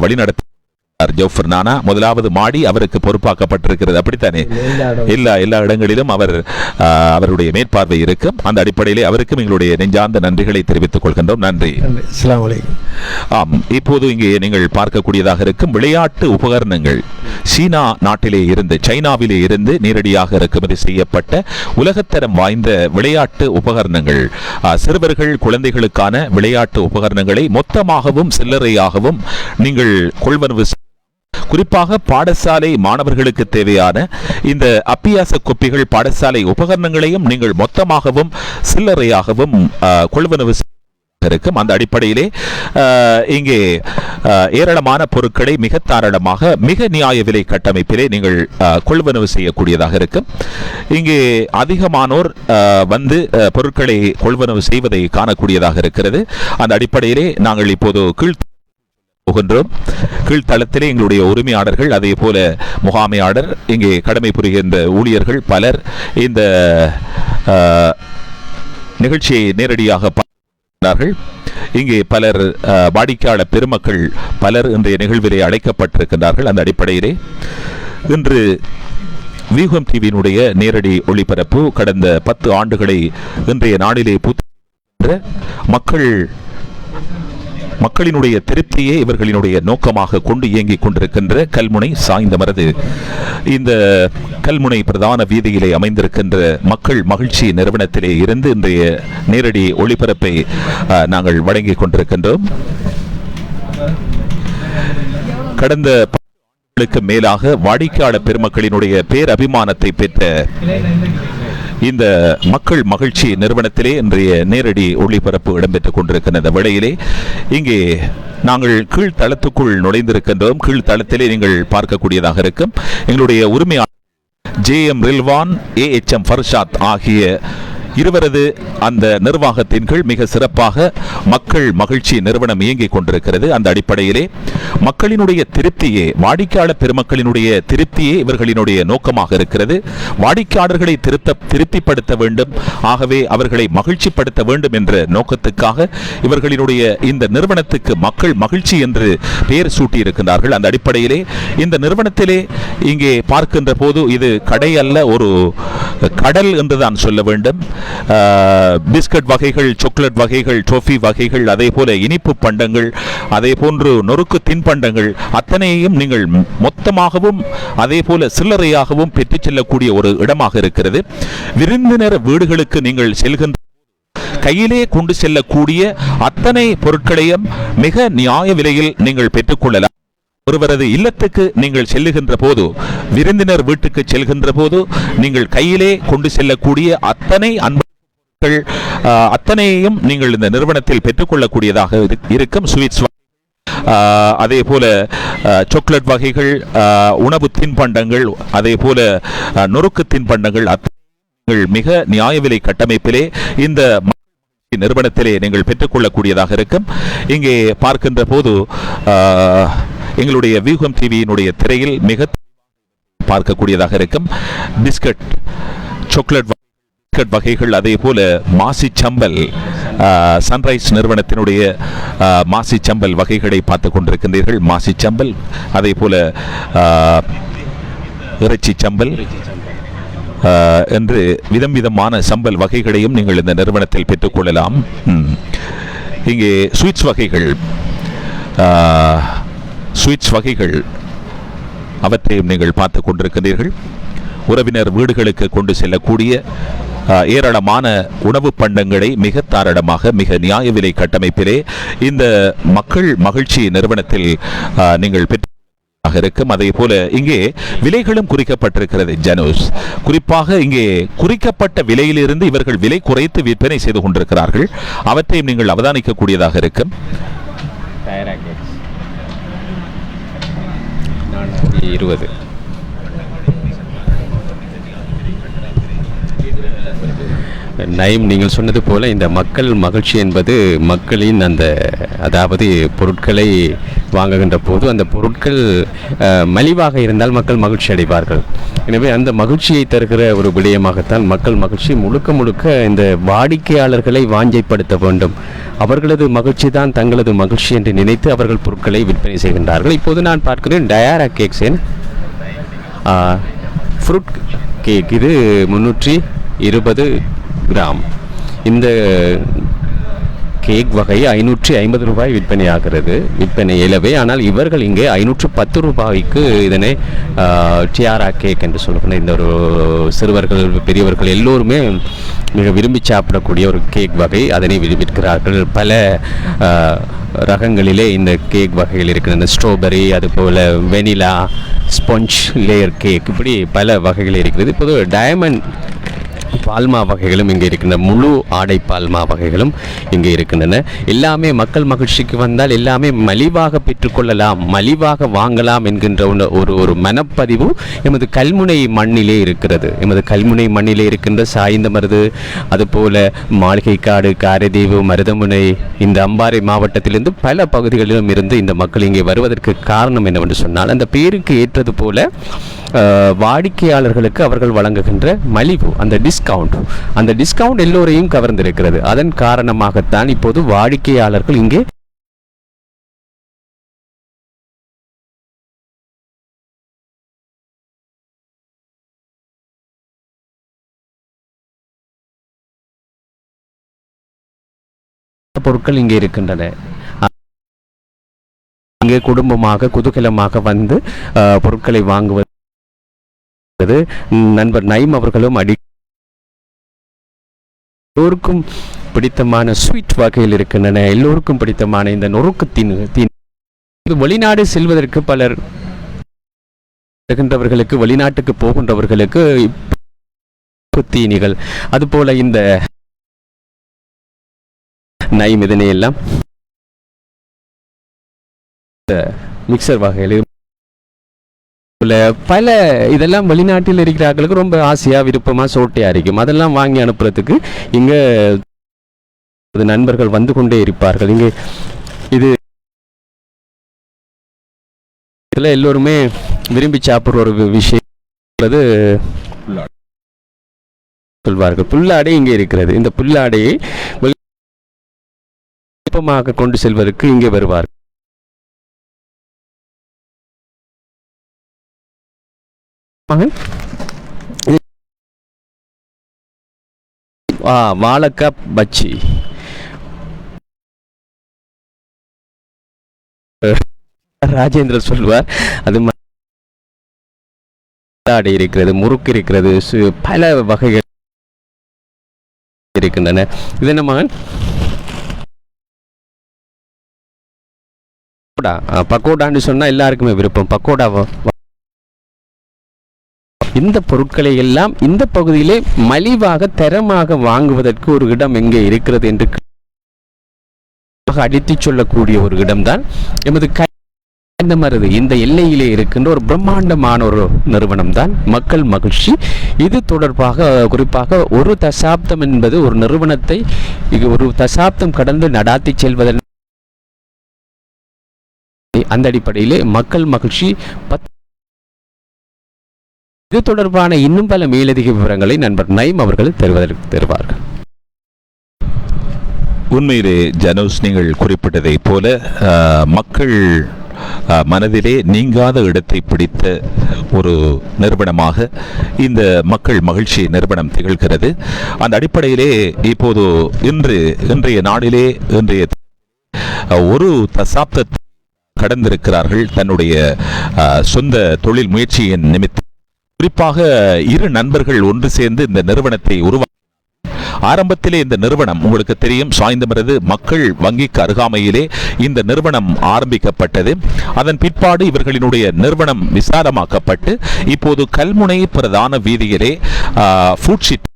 A: வழிநடத்த ஜோஃபர் நானா. முதலாவது மாடி அவருக்கு பொறுப்பாக்கப்பட்டிருக்கிறது, அப்படித்தானே? எல்லா இடங்களிலும் அவருடைய மேற்பார்வை இருக்கும். அந்த அடிப்படையிலே அவருக்கும் எங்களுடைய நெஞ்சார்ந்த நன்றிகளை தெரிவித்துக் கொள்கின்றோம். நன்றி.
C: அஸ்ஸலாமு அலைக்கும்.
A: ஆம், இப்போது இங்கே நீங்கள் பார்க்கக்கூடியதாக இருக்கும் விளையாட்டு உபகரணங்கள் சீனா நாட்டிலே இருந்து, சைனாவிலே இருந்து நேரடியாக இறக்குமதி செய்யப்பட்ட உலகத்தரம் வாய்ந்த விளையாட்டு உபகரணங்கள், சிறுவர்கள் குழந்தைகளுக்கான விளையாட்டு உபகரணங்களை மொத்தமாகவும் சில்லறையாகவும் நீங்கள் கொள்வனவு, குறிப்பாக பாடசாலை மாணவர்களுக்கு தேவையான இந்த அப்பியாச கோப்பிகள், பாடசாலை உபகரணங்களையும் நீங்கள் மொத்தமாகவும் சில்லறையாகவும் கொள்வனவு இருக்கும். அந்த அடிப்படையிலே இங்கே ஏராளமான பொருட்களை மிக தாராளமாக, மிக நியாய விலை கட்டமைப்பிலே நீங்கள் கொள்வனவு செய்யக்கூடியதாக இருக்கும். இங்கே அதிகமானோர் வந்து பொருட்களை கொள்வனவு செய்வதை காணக்கூடியதாக இருக்கிறது. அந்த அடிப்படையிலே நாங்கள் இப்போது போகின்றோம். கீழ்த்தளத்திலே எங்களுடைய உரிமையாளர்கள், அதே போல முகாமையாளர், இங்கே கடமை புரிகின்ற ஊழியர்கள் பலர் இந்த நிகழ்ச்சியை நேரடியாக பார்க்கிறார்கள். இங்கே பலர் வாடிக்கையாளர் பெருமக்கள் பலர் இன்றைய நிகழ்விலே அழைக்கப்பட்டிருக்கின்றார்கள். அந்த அடிப்படையிலே இன்று வியூகம் டிவியினுடைய நேரடி ஒளிபரப்பு கடந்த 10 ஆண்டுகளை இன்றைய நாளிலே மக்களினுடைய திருப்தியே இவர்களினுடைய நோக்கமாக கொண்டு இயங்கிக் கொண்டிருக்கின்ற கல்முனை சாய்ந்தமரது இந்த கல்முனை பிரதான வீதியிலே அமைந்திருக்கின்ற மக்கள் மகிழ்ச்சி நிறுவனத்திலே இருந்து இன்றைய நேரடி ஒளிபரப்பை நாங்கள் வழங்கிக் கொண்டிருக்கின்றோம். கடந்த மேலாக வாடிக்கையாளர் பெருமக்களினுடைய பேரபிமானத்தை பெற்ற இந்த மக்கள் மகிழ்ச்சி நிறுவனத்திலே இன்றைய நேரடி ஒளிபரப்பு இடம்பெற்றுக் கொண்டிருக்கின்ற வேளையிலே இங்கே நாங்கள் கீழ்த்தளத்துக்குள் நுழைந்திருக்கின்றோம். கீழ்த்தளத்திலே நீங்கள் பார்க்கக்கூடியதாக இருக்கும் எங்களுடைய உரிமையாளர் JM ரில்வான், AHM ஃபர்ஷாத் ஆகிய இருவரது அந்த நிர்வாகத்தின் கீழ் மிக சிறப்பாக மக்கள் மகிழ்ச்சி நிறுவனம் இயங்கிக் கொண்டிருக்கிறது. அந்த அடிப்படையிலே மக்களினுடைய திருப்தியே, வாடிக்கையாளர் பெருமக்களினுடைய திருப்தியே இவர்களினுடைய நோக்கமாக இருக்கிறது. வாடிக்கையாளர்களை திருப்திப்படுத்த வேண்டும், ஆகவே அவர்களை மகிழ்ச்சிப்படுத்த வேண்டும் என்ற நோக்கத்துக்காக இவர்களினுடைய இந்த நிறுவனத்துக்கு மக்கள் மகிழ்ச்சி என்று பெயர் சூட்டியிருக்கிறார்கள். அந்த அடிப்படையிலே இந்த நிறுவனத்திலே இங்கே பார்க்கின்ற போது இது கடை அல்ல, ஒரு கடல் என்றுதான் சொல்ல வேண்டும். பிஸ்கட் வகைகள், சாக்லேட் வகைகள், டோஃபி வகைகள், அதே போல இனிப்பு பண்டங்கள், அதே போன்று நொறுக்கு தின்பண்டங்கள் அத்தனையும் நீங்கள் மொத்தமாகவும் அதே போல சில்லறையாகவும் பெற்றுச் செல்லக்கூடிய ஒரு இடமாக இருக்கிறது. விருந்தினர் வீடுகளுக்கு நீங்கள் செல்கின்ற கையிலே கொண்டு செல்லக்கூடிய அத்தனை பொருட்களையும் மிக நியாய விலையில் நீங்கள் பெற்றுக்கொள்ளலாம். ஒருவரது இல்லத்துக்கு நீங்கள் செல்லுகின்ற போது, விருந்தினர் வீட்டுக்கு செல்கின்ற போது நீங்கள் கையிலே கொண்டு செல்லக்கூடிய அத்தனை அன்பர்கள் அத்தனையும் நீங்கள் இந்த நிறுவனத்தில் பெற்றுக்கொள்ளக்கூடியதாக இருக்கும். ஸ்வீட்ஸ், அதே போல சாக்லேட் வகைகள், உணவு தின்பண்டங்கள், அதே போல நொறுக்கு தின்பண்டங்கள் மிக நியாய விலை கட்டமைப்பிலே இந்த நிறுவனத்திலே நீங்கள் பெற்றுக்கொள்ளக்கூடியதாக இருக்கும். இங்கே பார்க்கின்ற போது எங்களுடைய வியூகம் டிவியினுடைய திரையில் மிக பார்க்கக்கூடியதாக இருக்கும் பிஸ்கட், சாக்லேட் வகைகள், அதே போல மாசி சம்பல், சன்ரைஸ் நிறுவனத்தினுடைய மாசி சம்பல் வகைகளை பார்த்து கொண்டிருக்கின்றீர்கள். மாசி சம்பல், அதே போல இறைச்சி சம்பல் என்று விதம் விதமான சம்பல் வகைகளையும் நீங்கள் இந்த நிறுவனத்தில் பெற்றுக்கொள்ளலாம். இங்கே ஸ்வீட்ஸ் வகைகள் அவற்றையும் நீங்கள் பார்த்து கொண்டிருக்கிறீர்கள். உறவினர் வீடுகளுக்கு கொண்டு செல்லக்கூடிய ஏராளமான உணவு பண்டங்களை மிக தாராளமாக, மிக நியாய விலை கட்டமைப்பிலே இந்த மக்கள் மகிழ்ச்சி நிறுவனத்தில் நீங்கள் பெற்று இருக்கும். அதே போல இங்கே விலைகளும் குறிக்கப்பட்டிருக்கிறது. ஜனூஸ் குறிப்பாக இங்கே குறிக்கப்பட்ட விலையிலிருந்து இவர்கள் விலை குறைத்து விற்பனை செய்து கொண்டிருக்கிறார்கள். அவற்றையும் நீங்கள் அவதானிக்க கூடியதாக இருக்கும்.
D: 20 420 நயம், நீங்கள் சொன்னது போல இந்த மக்கள் மகிழ்ச்சி என்பது மக்களின் அதாவது பொருட்களை வாங்குகின்ற போது அந்த பொருட்கள் மலிவாக இருந்தால் மக்கள் மகிழ்ச்சி அடைவார்கள். எனவே அந்த மகிழ்ச்சியை தருகிற ஒரு விடயமாகத்தான் மக்கள் மகிழ்ச்சி. முழுக்க முழுக்க இந்த வாடிக்கையாளர்களை வாஞ்சைப்படுத்த வேண்டும். அவர்களது மகிழ்ச்சி தான் தங்களது மகிழ்ச்சி என்று நினைத்து அவர்கள் பொருட்களை விற்பனை செய்கின்றார்கள். இப்போது நான் பார்க்கிறேன் டயாரா கேக்ஸின் ஃப்ரூட் கேக், இது 320 கிராம். இந்த கேக் வகை 550 ரூபாய் விற்பனை ஆகிறது, விற்பனை இலவே. ஆனால் இவர்கள் இங்கே 510 ரூபாய்க்கு இதனை டியாரா கேக் என்று சொல்லுகிற இந்த ஒரு சிறுவர்கள் பெரியவர்கள் எல்லோருமே மிக விரும்பி சாப்பிடக்கூடிய ஒரு கேக் வகை, அதனை விற்கிறார்கள். பல ரகங்களிலே இந்த கேக் வகைகள் இருக்கின்றன. ஸ்ட்ராபெரி, அதுபோல் வெனிலா, ஸ்பாஞ்ச் லேயர் கேக், இப்படி பல வகைகள் இருக்கிறது. இப்போது டைமண்ட் பால்மா வகைகளும் இங்கே இருக்கின்றன. முழு ஆடை பால்மா வகைகளும் இங்கே இருக்கின்றன. எல்லாமே மக்கள் மகிழ்ச்சிக்கு வந்தால் எல்லாமே மலிவாக பெற்றுக்கொள்ளலாம், மலிவாக வாங்கலாம் என்கின்ற ஒரு மனப்பதிவு எமது கல்முனை மண்ணிலே இருக்கிறது. எமது கல்முனை மண்ணிலே இருக்கின்ற சாய்ந்தமருது, அதுபோல மாளிகைக்காடு, காரைதீவு, மருதமுனை, இந்த அம்பாறை மாவட்டத்திலிருந்து பல பகுதிகளிலும் இருந்து இந்த மக்கள் இங்கே வருவதற்கு காரணம் என்னவென்று சொன்னால், அந்த பேருக்கு ஏற்றது போல வாடிக்கையாளர்களுக்கு அவர்கள் வழங்குகின்ற மலிவு, அந்த டிஸ்கவுண்ட் எல்லோரையும் கவர்ந்திருக்கிறது. அதன் காரணமாகத்தான் இப்போது வாடிக்கையாளர்கள் இங்கே பொருட்கள் இங்கே இருக்கின்றன. இங்கே குடும்பமாக குதூகலமாக வந்து பொருட்களை வாங்குவது நண்பர் நயம் அவர்களும் எல்லோருக்கும் பிடித்தமான ஸ்வீட் வகையில் இருக்கின்றன. எல்லோருக்கும் பிடித்தமான இந்த நொறுக்கு தீன் வெளிநாடு செல்வதற்கு பலர் வருகின்றவர்களுக்கு, வெளிநாட்டுக்கு போகின்றவர்களுக்கு தீனிகள், அதுபோல இந்த நயம் இதனையெல்லாம் மிக்சர் வகையில் பல இதெல்லாம் வெளிநாட்டில் இருக்கிறார்களுக்கு ரொம்ப ஆசையா விருப்பமா சோட்டையா இருக்கும். அதெல்லாம் வாங்கி அனுப்புறதுக்கு இங்க நண்பர்கள் வந்து கொண்டே இருப்பார்கள். இங்கே இதுல எல்லோருமே விரும்பி சாப்பிடுற ஒரு விஷயம் சொல்வார்கள். புல்லாடை இங்கே இருக்கிறது. இந்த புல்லாடையை விருப்பமாக கொண்டு செல்வதற்கு இங்கே வருவார்கள். வாழைக்காய் பச்சி, ராஜேந்திரன் சொல்வார். அது இருக்கிறது, முறுக்கு இருக்கிறது, பல வகைகள் இருக்கின்றன. இது என்ன மகன்? பக்கோடான்னு சொன்னா எல்லாருக்குமே விருப்பம். பக்கோடாவோ இந்த பொருட்களை எல்லாம் இந்த பகுதியிலே மலிவாக தரமாக வாங்குவதற்கு ஒரு இடம் எங்கே இருக்கிறது என்று அடித்து சொல்லக்கூடிய ஒரு இடம்தான் எமது மருது. இந்த எல்லையிலே இருக்கின்ற ஒரு பிரம்மாண்டமான ஒரு நிறுவனம் தான் மக்கள் மகிழ்ச்சி. இது தொடர்பாக குறிப்பாக ஒரு தசாப்தம் என்பது ஒரு நிறுவனத்தை ஒரு தசாப்தம் கடந்து நடாத்தி செல்வதன் அந்த அடிப்படையிலே மக்கள் மகிழ்ச்சி இது தொடர்பான இன்னும் பல மேலதிக விவரங்களை நண்பர் நயம் அவர்கள் தருவார்கள்.
A: உண்மையிலே ஜனோஸ், நீங்கள் குறிப்பிட்டதை போல மக்கள் மனதிலே நீங்காத இடத்தை பிடித்த ஒரு நிறுவனமாக இந்த மக்கள் மகிழ்ச்சி நிறுவனம் திகழ்கிறது. அந்த அடிப்படையிலே இப்போது இன்றைய நாளிலே ஒரு தசாப்தத்தை கடந்திருக்கிறார்கள் தன்னுடைய சொந்த தொழில் முயற்சியின் நிமித்தம். குறிப்பாக இரு நண்பர்கள் ஒன்று சேர்ந்து இந்த நிறுவனத்தை ஆரம்பத்திலே இந்த நிறுவனம் உங்களுக்கு தெரியும், சாய்ந்தமருது மக்கள் வங்கிக்கு அருகாமையிலே இந்த நிறுவனம் ஆரம்பிக்கப்பட்டது. அதன் பிற்பாடு இவர்களினுடைய நிறுவனம் விசாலமாக்கப்பட்டு இப்போது கல்முனை பிரதான வீதியிலே ஃபுட் ஷெட்,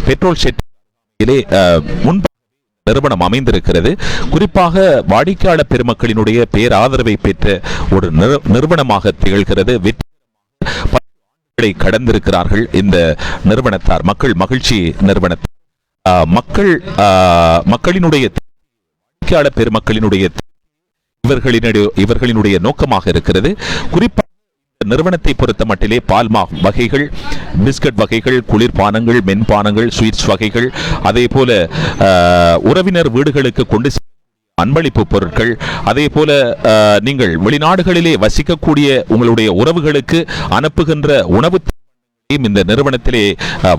A: பெட்ரோல் ஷெட்டிலே நிறுவனம் அமைந்திருக்கிறது. குறிப்பாக வாடிக்கையாளர் பெருமக்களினுடைய பேராதரவை பெற்ற ஒரு நிறுவனமாக திகழ்கிறது. கடந்திருக்கிறார்கள் இந்த நிறுவனத்தார். மக்கள் மகிழ்ச்சி நிறுவனத்தார் மக்களினுடைய பெருமக்களினுடைய இவர்களினுடைய நோக்கமாக இருக்கிறது. குறிப்பாக நிறுவனத்தை பொறுத்த மட்டிலே பால்மா வகைகள், பிஸ்கட் வகைகள், குளிர்பானங்கள், மென்பானங்கள், ஸ்வீட்ஸ் வகைகள், அதே போல உறவினர் வீடுகளுக்கு கொண்டு அன்பளிப்பு பொருட்கள், அதே போல நீங்கள் வெளிநாடுகளிலே வசிக்கக்கூடிய உங்களுடைய உறவுகளுக்கு அனுப்புகின்ற உணவு இந்த நிறுவனத்திலே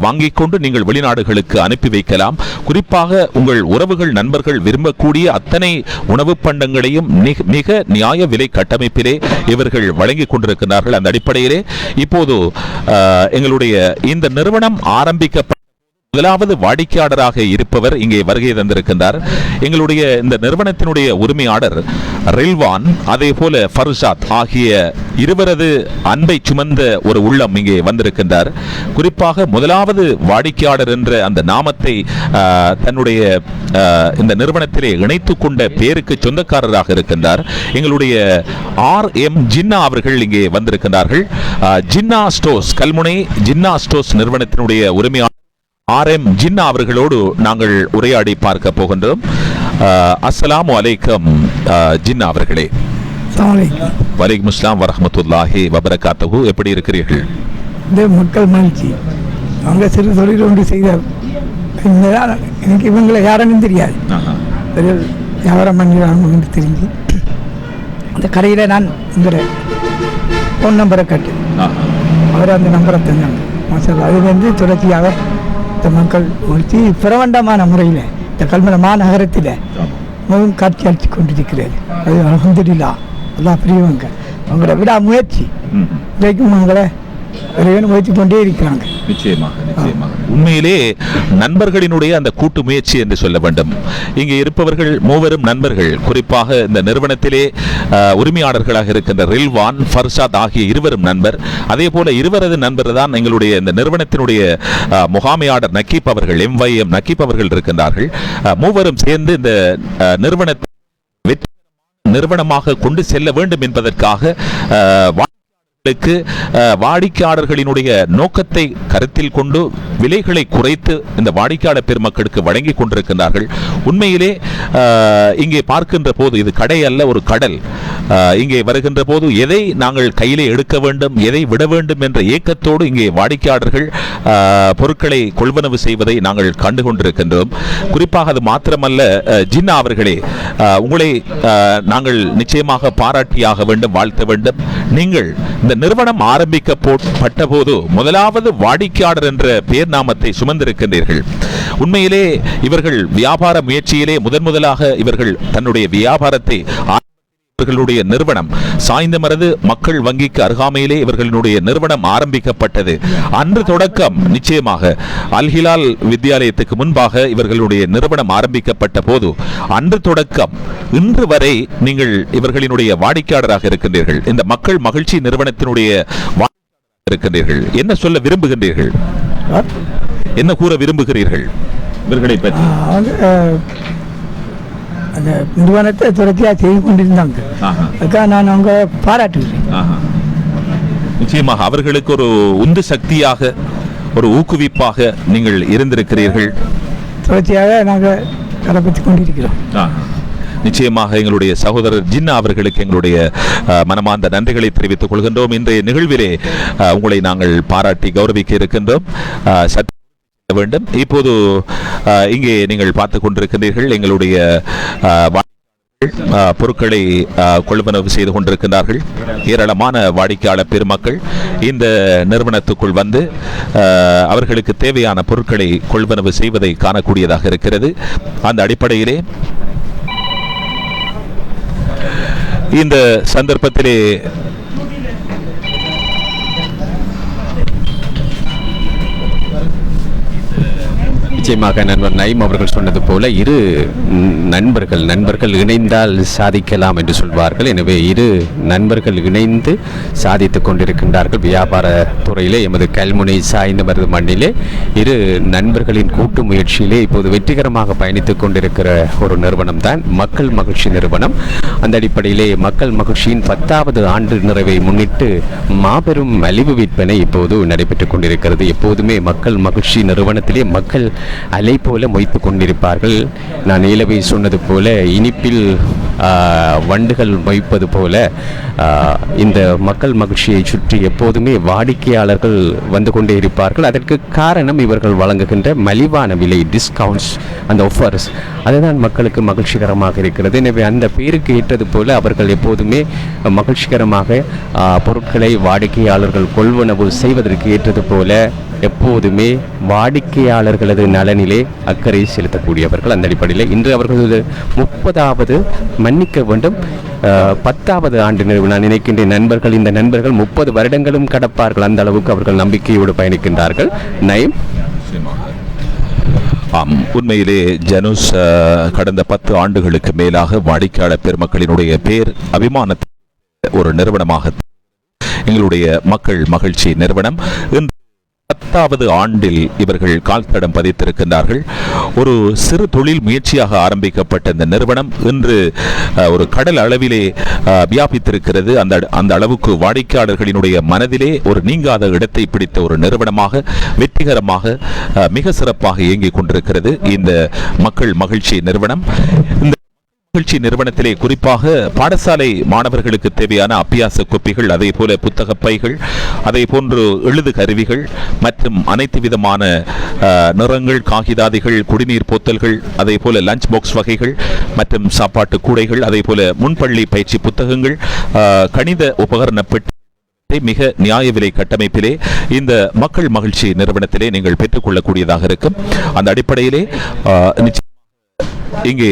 A: வாங்கிக் கொண்டு நீங்கள் வெளிநாடுகளுக்கு அனுப்பி வைக்கலாம். குறிப்பாக உங்கள் உறவுகள் நண்பர்கள் விரும்பக்கூடிய அத்தனை உணவு பண்டங்களையும் மிக நியாய விலை கட்டமைப்பிலே இவர்கள் வழங்கிக் கொண்டிருக்கிறார்கள். அந்த அடிப்படையிலே இப்போது எங்களுடைய இந்த நிறுவனம் ஆரம்பிக்கப்பட்ட முதலாவது வாடிக்கையாளராக இருப்பவர் இங்கே வருகை தந்திருக்கின்றார். எங்களுடைய இந்த நிறுவனத்தினுடைய உரிமையாளர் ரில்வான், அதே போல ஃபர்ஷாத் ஆகிய இருவரது அன்பை சுமந்த ஒரு உள்ளம் இங்கே வந்திருக்கின்றார். குறிப்பாக முதலாவது வாடிக்கையாளர் என்ற அந்த நாமத்தை தன்னுடைய இந்த நிறுவனத்திலே இணைத்துக் கொண்ட பேருக்கு சொந்தக்காரராக இருக்கின்றார். எங்களுடைய RM ஜின்னா அவர்கள் இங்கே வந்திருக்கின்றார்கள். ஜின்னா ஸ்டோர்ஸ், கல்முனை ஜின்னா ஸ்டோர்ஸ் நிறுவனத்தினுடைய உரிமையாளர் RM ஜின்னா அவர்களோடு நாங்கள் உரையாடி பார்க்க போகின்றோம். அஸ்ஸலாமு அலைக்கும் ஜின்னா அவர்களே. வலைக்கும் அஸ்ஸலாம் வரஹ்மத்துல்லாஹி வபரகாத்துஹு. எப்படி இருக்கிறீர்கள்?
E: இந்த மக்கள் மகிழ்ச்சி, அவங்க சிறு தொழில் ஒன்று செய்த எனக்கு இவங்களை யாருன்னு தெரியாது, வியாபாரம் பண்ணிடுவாங்க தெரிஞ்சு அந்த கடையில் நான் இந்த ஃபோன் நம்பரை கட்டு அவர் அந்த நம்பரை தந்தாங்க. மாசால் அது தொடர்ச்சியாக இந்த மக்கள் மகிழ்ச்சி பிரபண்டமான முறையில் இந்த கல்முனை மாநகரத்தில் மிகவும் காட்சி அளித்து கொண்டிருக்கிறது. அது அல்ஹம்துலில்லாஹ், எல்லாம் பிரியவங்க அவங்கள விடா முயற்சி இன்றைக்கும் அவங்கள முயற்சி கொண்டே இருக்கிறாங்க.
A: நிச்சயமாக நிச்சயமாக உண்மையிலே நண்பர்களினுடைய அந்த கூட்டு முயற்சி என்று சொல்ல வேண்டும். இங்கே இருப்பவர்கள் மூவரும் நண்பர்கள். குறிப்பாக இந்த நிறுவனத்திலே உரிமையாளர்களாக இருக்கின்ற ரில்வான், ஃபர்ஷாத் ஆகிய இருவரும் நண்பர். அதே போல இருவரது நண்பர் தான் எங்களுடைய இந்த நிறுவனத்தினுடைய முகாமையாளர் நக்கீப் அவர்கள், MYM நக்கீப் அவர்கள் இருக்கின்றார்கள். மூவரும் சேர்ந்து இந்த நிறுவனத்தை நிறுவனமாக கொண்டு செல்ல வேண்டும் என்பதற்காக வாடிக்கையாளர்களினுடைய நோக்கத்தை கருத்தில் கொண்டு விலைகளை குறைத்து இந்த வாடிக்கையாளர் பெருமக்களுக்கு வழங்கி கொண்டிருக்கிறார்கள். உண்மையிலே இங்கே பார்க்கின்ற போது இது கடை அல்ல, ஒரு கடல். இங்கே வருகின்ற போது எதை நாங்கள் கையிலே எடுக்க வேண்டும், எதை விட வேண்டும் என்ற ஏக்கத்தோடு இங்கே வாடிக்கையாளர்கள் பொருட்களை கொள்வனவு செய்வதை நாங்கள் கண்டு கொண்டிருக்கின்றோம். குறிப்பாக அது மாத்திரமல்ல ஜின்னா அவர்களே, உங்களை நாங்கள் நிச்சயமாக பாராட்டியாக வேண்டும், வாழ்த்த வேண்டும். நீங்கள் இந்த நிறுவனம் ஆரம்பிக்கப்பட்ட போது முதலாவது வாடிக்கையாளர் என்ற பெயர் நாமத்தை சுமந்திருக்கின்றீர்கள். உண்மையிலே இவர்கள் வியாபார முயற்சியிலே முதலாக இவர்கள் தன்னுடைய வியாபாரத்தை இவர்களுடைய நிறுவனம் சாய்ந்தமரது மக்கள் வங்கிக்கு அருகாமையிலே இவர்களுடைய நிறுவனம் ஆரம்பிக்கப்பட்டது. அன்று தொடக்கம் நிச்சயமாக அல்ஹிலால் வித்யாலயத்துக்கு முன்பாக இவர்களுடைய நிறுவனம் ஆரம்பிக்கப்பட்ட போது அன்று தொடக்கம் இன்று வரை நீங்கள் இவர்களினுடைய வாடிக்கையாளராக இருக்கின்றீர்கள். இந்த மக்கள் மகிழ்ச்சி நிறுவனத்தினுடைய இருக்கின்றீர்கள். என்ன சொல்ல விரும்புகின்றீர்கள்? என்ன கூற விரும்புகிறீர்கள் இவர்களை பற்றி?
E: அந்த நிறுவனத்தை தொடர்ச்சியாக செய்து கொண்டிருந்தாங்க. அதுக்காக நான் அவங்க பாராட்டுகிறேன்.
A: நிச்சயமாக அவர்களுக்கு ஒரு உந்து சக்தியாக, ஒரு ஊக்குவிப்பாக நீங்கள் இருந்திருக்கிறீர்கள்.
E: தொடர்ச்சியாக நாங்கள் கடைபிடித்துக் கொண்டிருக்கிறோம்.
A: நிச்சயமாக எங்களுடைய சகோதரர் ஜின்னா அவர்களுக்கு எங்களுடைய மனமார்ந்த நன்றிகளை தெரிவித்துக் கொள்கின்றோம். இன்றைய நிகழ்விலே உங்களை நாங்கள் பாராட்டி கௌரவிக்க இருக்கின்றோம். வேண்டும். இப்போது இங்கே நீங்கள் பார்த்துக் கொண்டிருக்கின்றீர்கள், எங்களுடைய பொருட்களை கொள்வனவு செய்து கொண்டிருக்கின்றார்கள். ஏராளமான வாடிக்கையாளர் பெருமக்கள் இந்த நிறுவனத்துக்குள் வந்து அவர்களுக்கு தேவையான பொருட்களை கொள்வனவு செய்வதை காணக்கூடியதாக இருக்கிறது. அந்த அடிப்படையிலே இந்த சந்தர்ப்பத்திலே
D: நிச்சயமாக நண்பர் நைம் அவர்கள் சொன்னது போல இரு நண்பர்கள் இணைந்தால் சாதிக்கலாம் என்று சொல்வார்கள். எனவே இரு நண்பர்கள் இணைந்து சாதித்துக் கொண்டிருக்கின்றார்கள் வியாபார துறையிலே. எமது கல்முனை சாய்ந்தமருது மண்ணிலே இரு நண்பர்களின் கூட்டு முயற்சியிலே இப்போது வெற்றிகரமாக பயணித்துக் கொண்டிருக்கிற ஒரு நிறுவனம் தான் மக்கள் மகிழ்ச்சி நிறுவனம். அந்த அடிப்படையிலே மக்கள் மகிழ்ச்சியின் 10வது ஆண்டு நிறைவை முன்னிட்டு மாபெரும் மலிவு விற்பனை இப்போது நடைபெற்றுக் கொண்டிருக்கிறது. எப்போதுமே மக்கள் மகிழ்ச்சி நிறுவனத்திலே மக்கள் அலை போல மொய்த்து கொண்டிருப்பார்கள். நான் இலவை சொன்னது போல இனிப்பில் வண்டுகள் மொய்ப்பது போல இந்த மக்கள் மகிழ்ச்சியை சுற்றி எப்போதுமே வாடிக்கையாளர்கள் வந்து கொண்டே இருப்பார்கள். அதற்கு காரணம் இவர்கள் வழங்குகின்ற மலிவான விலை, டிஸ்கவுண்ட்ஸ், அந்த ஆஃபர்ஸ், அதுதான் மக்களுக்கு மகிழ்ச்சிகரமாக இருக்கிறது. எனவே அந்த பேருக்கு ஏற்றது போல அவர்கள் எப்போதுமே மகிழ்ச்சிகரமாக பொருட்களை வாடிக்கையாளர்கள் கொள்வனவு செய்வதற்கு ஏற்றது போல எப்போதுமே வாடிக்கையாளர்களது நலனிலே அக்கறை செலுத்தக்கூடியவர்கள். அந்த அடிப்படையில் இன்று அவர்களது 30வது, மன்னிக்க வேண்டும், 10வது ஆண்டு நிறைவு நான் நினைக்கின்றேன். நண்பர்கள், இந்த நண்பர்கள் 30 வருடங்களும் கடப்பார்கள். அந்த அளவுக்கு அவர்கள் நம்பிக்கையோடு பயணிக்கின்றார்கள். நயம்.
A: உண்மையிலே ஜனுஸ் கடந்த 10 ஆண்டுகளுக்கு மேலாக வாடிக்கையாளர் பெருமக்களினுடைய பேர் அபிமானத்தை ஒரு நிறுவனமாக எங்களுடைய மக்கள் மகிழ்ச்சி நிறுவனம் 10வது ஆண்டில் இவர்கள் கால் தடம் பதித்திருக்கின்றார்கள். ஒரு சிறு தொழில் முயற்சியாக ஆரம்பிக்கப்பட்ட இந்த நிறுவனம் இன்று ஒரு கடல் அளவிலே வியாபித்திருக்கிறது. அந்த அளவுக்கு வாடிக்கையாளர்களினுடைய மனதிலே ஒரு நீங்காத இடத்தை பிடித்த ஒரு நிறுவனமாக வெற்றிகரமாக மிக சிறப்பாக இயங்கிக் கொண்டிருக்கிறது இந்த மக்கள் மகிழ்ச்சி நிறுவனம். இந்த மகிழ்ச்சி நிறுவனத்திலே குறிப்பாக பாடசாலை மாணவர்களுக்கு தேவையான அபியாச கோப்பிகள், அதே போல புத்தக பைகள், அதே போன்று எழுது கருவிகள் மற்றும் அனைத்து விதமான நிறங்கள், காகிதாதிகள், குடிநீர் போத்தல்கள், அதே போல லஞ்ச் பாக்ஸ் வகைகள் மற்றும் சாப்பாட்டு கூடைகள், அதே போல முன்பள்ளி பயிற்சி புத்தகங்கள், கணித உபகரண பெட்டி மிக நியாய விலை கட்டமைப்பிலே இந்த மக்கள் மகிழ்ச்சி நிறுவனத்திலே நீங்கள் பெற்றுக்கொள்ளக்கூடியதாக இருக்கும். அந்த அடிப்படையிலே இங்கே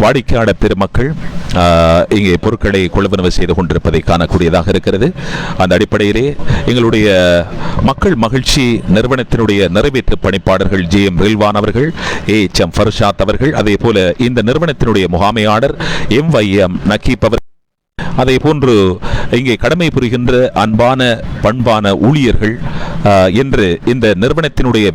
A: வாடிக்கையாளர் பெருமக்கள் இங்கே பொருட்களை கொள்வனவு செய்து கொண்டிருப்பதை காணக்கூடியதாக இருக்கிறது. அந்த அடிப்படையிலே எங்களுடைய மக்கள் மகிழ்ச்சி நிறுவனத்தினுடைய நிறைவேற்று பணிப்பாளர்கள் GM ரில்வான் அவர்கள், AHM ஃபர்ஷாத் அவர்கள், அதே போல இந்த நிறுவனத்தினுடைய முகாமையாளர் MYM நக்கீப் அவர்கள், அதே போன்று இங்கே கடமை புரிகின்ற அன்பான பண்பான ஊழியர்கள் என்று இந்த நிறுவனத்தினுடைய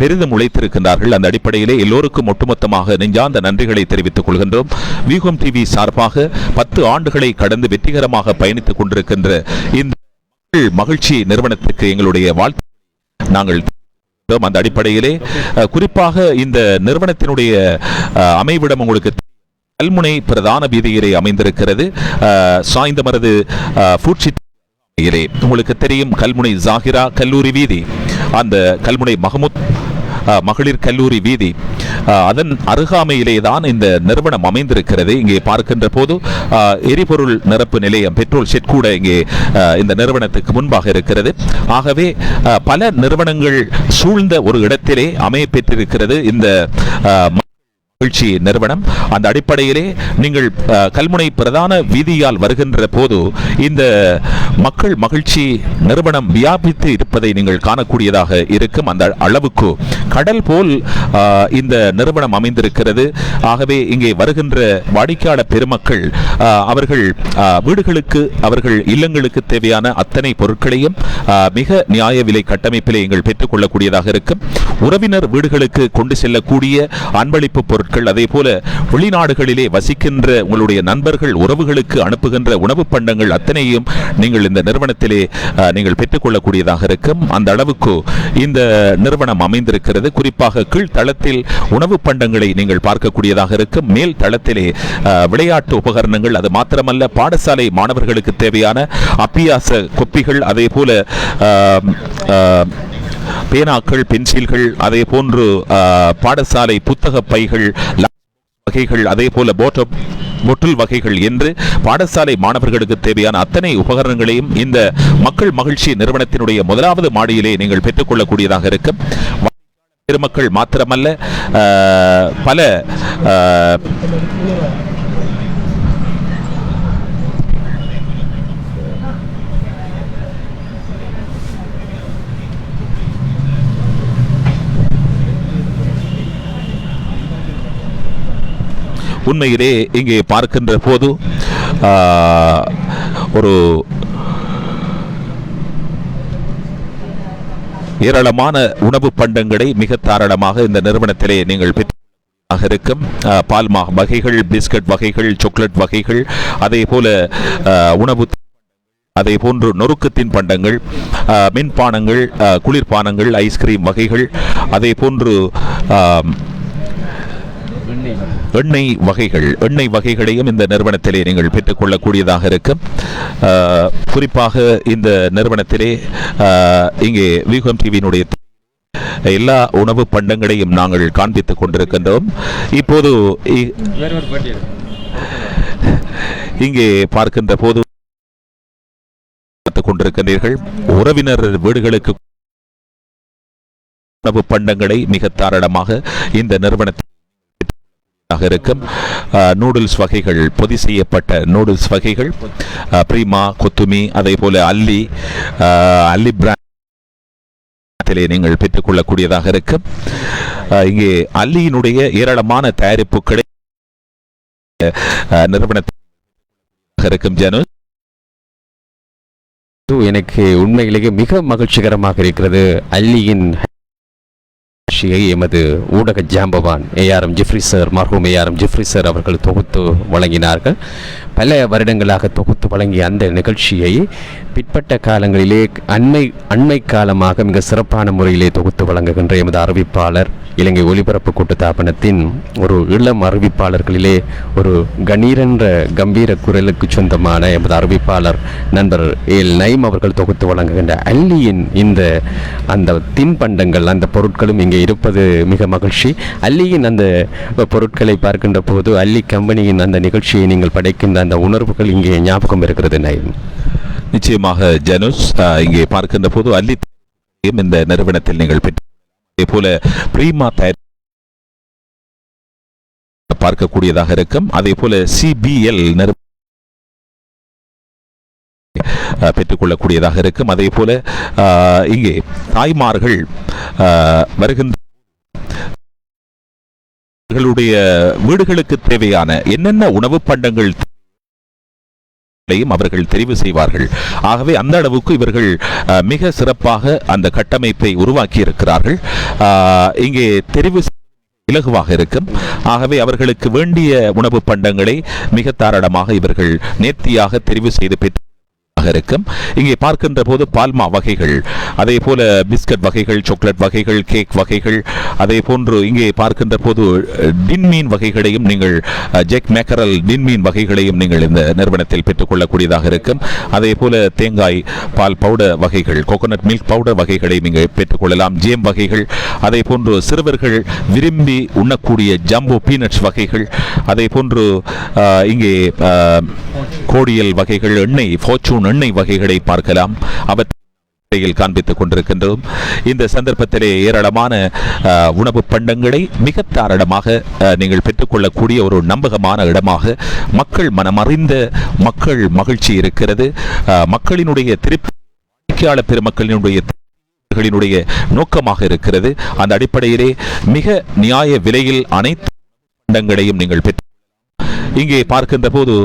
A: பெரிதும் உழைத்திருக்கின்றார்கள். அந்த அடிப்படையிலே எல்லோருக்கும் ஒட்டுமொத்தமாக நெஞ்சார்ந்த நன்றிகளை தெரிவித்துக் கொள்கின்றோம். வியூகம் டிவி சார்பாக 10 ஆண்டுகளை கடந்து வெற்றிகரமாக பயணித்துக் கொண்டிருக்கின்ற இந்த மகிழ்ச்சி நிறுவனத்துக்கு எங்களுடைய வாழ்த்து நாங்கள். அந்த அடிப்படையிலே குறிப்பாக இந்த நிறுவனத்தினுடைய அமைவிடம் உங்களுக்கு கல்முனை பிரதான வீதியிலே அமைந்திருக்கிறது. சாய்ந்தமருது ஃபுட்சிட் உங்களுக்கு தெரியும், கல்முனை ஜாகிரா கல்லூரி வீதி, அந்த கல்முனை மஹமூத் மகளிர் கல்லூரி வீதி, அதன் அருகாமையிலே தான் இந்த நிறுவனம் அமைந்திருக்கிறது. இங்கே பார்க்கின்ற போது எரிபொருள் நிரப்பு நிலையம், பெட்ரோல் ஷெட் கூட இங்கே இந்த நிறுவனத்துக்கு முன்பாக இருக்கிறது. ஆகவே பல நிறுவனங்கள் சூழ்ந்த ஒரு இடத்திலே அமைய பெற்றிருக்கிறது இந்த மகிழ்ச்சி நிறுவனம். அந்த அடிப்படையிலே நீங்கள் கல்முனை பிரதான வீதியால் வருகின்ற போது இந்த மக்கள் மகிழ்ச்சி நிறுவனம் வியாபித்து இருப்பதை நீங்கள் காணக்கூடியதாக இருக்கும். அந்த அளவுக்கு கடல் போல் இந்த நிறுவனம் அமைந்திருக்கிறது. ஆகவே இங்கே வருகின்ற வாடிக்கையாளர் பெருமக்கள் அவர்கள் வீடுகளுக்கு, அவர்கள் இல்லங்களுக்கு தேவையான அத்தனை பொருட்களையும் மிக நியாய விலை கட்டமைப்பிலே நீங்கள் பெற்றுக்கொள்ளக்கூடியதாக இருக்கும். உறவினர் வீடுகளுக்கு கொண்டு செல்லக்கூடிய அன்பளிப்பு பொருட்கள், அதே போல வெளிநாடுகளிலே வசிக்கின்ற உங்களுடைய நண்பர்கள் உறவுகளுக்கு அனுப்புகின்ற உணவு பண்டங்கள் அத்தனையும் நீங்கள் இந்த நிறுவனத்திலே நீங்கள் பெற்றுக்கொள்ளக்கூடியதாக இருக்கும். அந்த அளவுக்கு இந்த நிறுவனம் அமைந்திருக்கிறது. குறிப்பாக கீழ் தளத்தில் உணவு பண்டங்களை நீங்கள் பார்க்கக்கூடியதாக இருக்கும். மேல் தளத்திலே விளையாட்டு உபகரணங்கள், அது மாத்திரமல்ல பாடசாலை மாணவர்களுக்கு தேவையான அபியாச கொப்பிகள், அதே போல பேனாக்கள், பென்சில்கள், அதே போன்று பாடசாலை புத்தக பைகள் வகைகள், அதே போல பொட்டில் வகைகள் என்று பாடசாலை மாணவர்களுக்கு தேவையான அத்தனை உபகரணங்களையும் இந்த மக்கள் மகிழ்ச்சி நிறுவனத்தினுடைய 1வது மாடியிலே நீங்கள் பெற்றுக்கொள்ளக்கூடியதாக இருக்கும். பெருமக்கள் மாத்திரமல்ல பல உண்மையிலே இங்கே பார்க்கின்ற போது ஒரு ஏராளமான உணவு பண்டங்களை மிக தாராளமாக இந்த நிறுவனத்திலே நீங்கள் பெற்று இருக்கும். பால்மா வகைகள், பிஸ்கட் வகைகள், சாக்லேட் வகைகள், அதே போல உணவு, அதே போன்று நொறுக்கத்தின் பண்டங்கள், மின்பானங்கள், குளிர்பானங்கள், ஐஸ்கிரீம் வகைகள், அதே போன்று எண்ணெய் வகைகளையும் இந்த நிறுவனத்திலே நீங்கள் பெற்றுக்கொள்ளக்கூடியதாக இருக்கும். குறிப்பாக இந்த நிறுவனத்திலே இங்கே வியூகம் டிவியினுடைய எல்லா உணவு பண்டங்களையும் நாங்கள் காண்பித்துக் கொண்டிருக்கின்றோம். இப்போது இங்கே பார்க்கின்ற போது பார்த்துக் கொண்டிருக்கின்றீர்கள், உறவினர் வீடுகளுக்கு உணவு பண்டங்களை மிக தாராளமாக இந்த நிறுவனத்தில் இருக்கும். நூடுல்ஸ் வகைகள், பொதி செய்யப்பட்ட நூடுல்ஸ் வகைகள், பிரீமா, கொத்துமி, அதே போல அல்லி பிராண்டிலே நீங்கள் பெற்றுக்கொள்ளக்கூடியதாக இருக்கும். இங்கே அல்லியினுடைய ஏராளமான தயாரிப்புகளை நிறுவனத்தில் இருக்கும். ஜனு,
D: எனக்கு உண்மையிலேயே மிக மகிழ்ச்சிகரமாக இருக்கிறது. அல்லியின் எமது ஊடக ஜாம்பவான் ஏஆர்எம் ஜெஃப்ரி சார், மர்ஹூம் ஏஆர்எம் ஜெஃப்ரி சார் அவர்கள் தொகுத்து வழங்கினார்கள். பல வருடங்களாக தொகுத்து வழங்கிய அந்த நிகழ்ச்சியை பிற்பட்ட காலங்களிலே அண்மை காலமாக மிக சிறப்பான முறையிலே தொகுத்து வழங்குகின்ற எமது அறிவிப்பாளர், இலங்கை ஒலிபரப்பு கூட்டுத்தாபனத்தின் ஒரு இளம் அறிவிப்பாளர்களிலே ஒரு கணீரென்ற கம்பீர குரலுக்கு சொந்தமான எமது அறிவிப்பாளர் நண்பர் எல் நைம் அவர்கள் தொகுத்து வழங்குகின்ற அல்லியின் அந்த தின்பண்டங்கள், அந்த பொருட்களும் இங்கே இருப்பது மிக மகிழ்ச்சி. அல்லியின் அந்த பொருட்களை பார்க்கின்ற போது அல்லி கம்பெனியின் அந்த நிகழ்ச்சியை நீங்கள் படைக்கின்ற அந்த உணர்வுகள் இங்கே ஞாபகம் இருக்கிறது. நைம்,
A: நிச்சயமாக ஜனுஸ், இங்கே பார்க்கின்ற போது அல்லி இந்த நிறுவனத்தில் நீங்கள் பெற்று, அதே போல பிரீமா தயார் பார்க்கக்கூடியதாக இருக்கும். அதே போல சிபிஎல் பெற்றுக்கொள்ளக்கூடியதாக இருக்கும். அதே போல இங்கே தாய்மார்கள் வருகின்ற வீடுகளுக்கு தேவையான என்னென்ன உணவு பண்டங்கள் அவர்கள் தெரிவு செய்வார்கள். ஆகவே அந்த அளவுக்கு இவர்கள் மிக சிறப்பாக அந்த கட்டமைப்பை உருவாக்கி இருக்கிறார்கள். இங்கே தெரிவு இலகுவாக இருக்கும். ஆகவே அவர்களுக்கு வேண்டிய உணவு பண்டங்களை மிக தாராளமாக இவர்கள் நேர்த்தியாக தெரிவு செய்து பெற்று இருக்கும். இங்கே பார்க்கின்ற போது பால்மா வகைகள், அதே போல பிஸ்கட் வகைகள், சாக்லேட் வகைகள், கேக் வகைகள், அதே போன்று இங்கே பார்க்கின்ற போது டின்மீன் வகைகளையும் நீங்கள் ஜெக் மேக்கரல் டின்மீன் வகைகளையும் நீங்கள் இந்த நிறுவனத்தில் பெற்றுக்கொள்ளக்கூடியதாக இருக்கும். அதே போல தேங்காய் பால் பவுடர் வகைகள், கோகோனட் மில்க் பவுடர் வகைகளை நீங்கள் பெற்றுக்கொள்ளலாம். ஜேம் வகைகள், அதே போன்று சிறுவர்கள் விரும்பி உண்ணக்கூடிய ஜம்போ பீனட்ஸ் வகைகள், அதே போன்று இங்கே கோடியல் வகைகள், எண்ணெய் ஃபார்ச்சூன் எண்ணெய் வகைகளை பார்க்கலாம். அவற்றையில் காண்பித்துக் கொண்டிருக்கின்றோம். இந்த சந்தர்ப்பத்திலே ஏராளமான உணவு பண்டங்களை மிக தாராளமாக நீங்கள் பெற்றுக்கொள்ளக்கூடிய ஒரு நம்பகமான இடமாக, மக்கள் மனமறிந்த மக்கள் மகிழ்ச்சி இருக்கிறது. மக்களினுடைய திருப்தியாளர் பெருமக்களினுடைய நோக்கமாக இருக்கிறது. அந்த அடிப்படையிலே மிக நியாய விலையில் அனைத்து பண்டங்களையும் நீங்கள் பெற்று இங்கே பார்க்கின்ற போது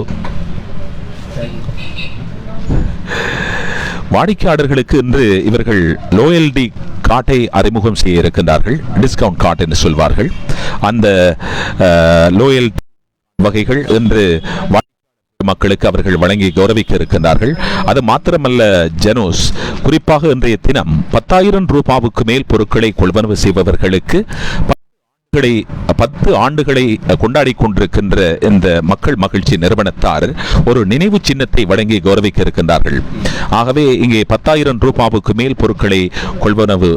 A: வாடிக்கையாளர்களுக்கு இன்று இவர்கள் லோயல்டி கார்டை அறிமுகம் செய்ய இருக்கின்றார்கள். டிஸ்கவுண்ட் கார்டு என்று சொல்வார்கள். அந்த லோயல் வகைகள் இன்று மக்களுக்கு அவர்கள் வழங்கி கௌரவிக்க இருக்கின்றார்கள். அது மாத்திரமல்ல ஜனோஸ், குறிப்பாக இன்றைய தினம் 10,000 ரூபாவுக்கு மேல் பொருட்களை கொள்வனவு செய்பவர்களுக்கு 10 ஆண்டுகளை கொண்டாடி கொண்டிருக்கின்ற இந்த மக்கள் மகிழ்ச்சி நிறுவனத்தார் ஒரு நினைவு சின்னத்தை வழங்கி கௌரவிக்க இருக்கின்றார்கள். ஆகவே இங்கே 10,000 ரூபாவுக்கு மேல் பொருட்களை கொள்வனவு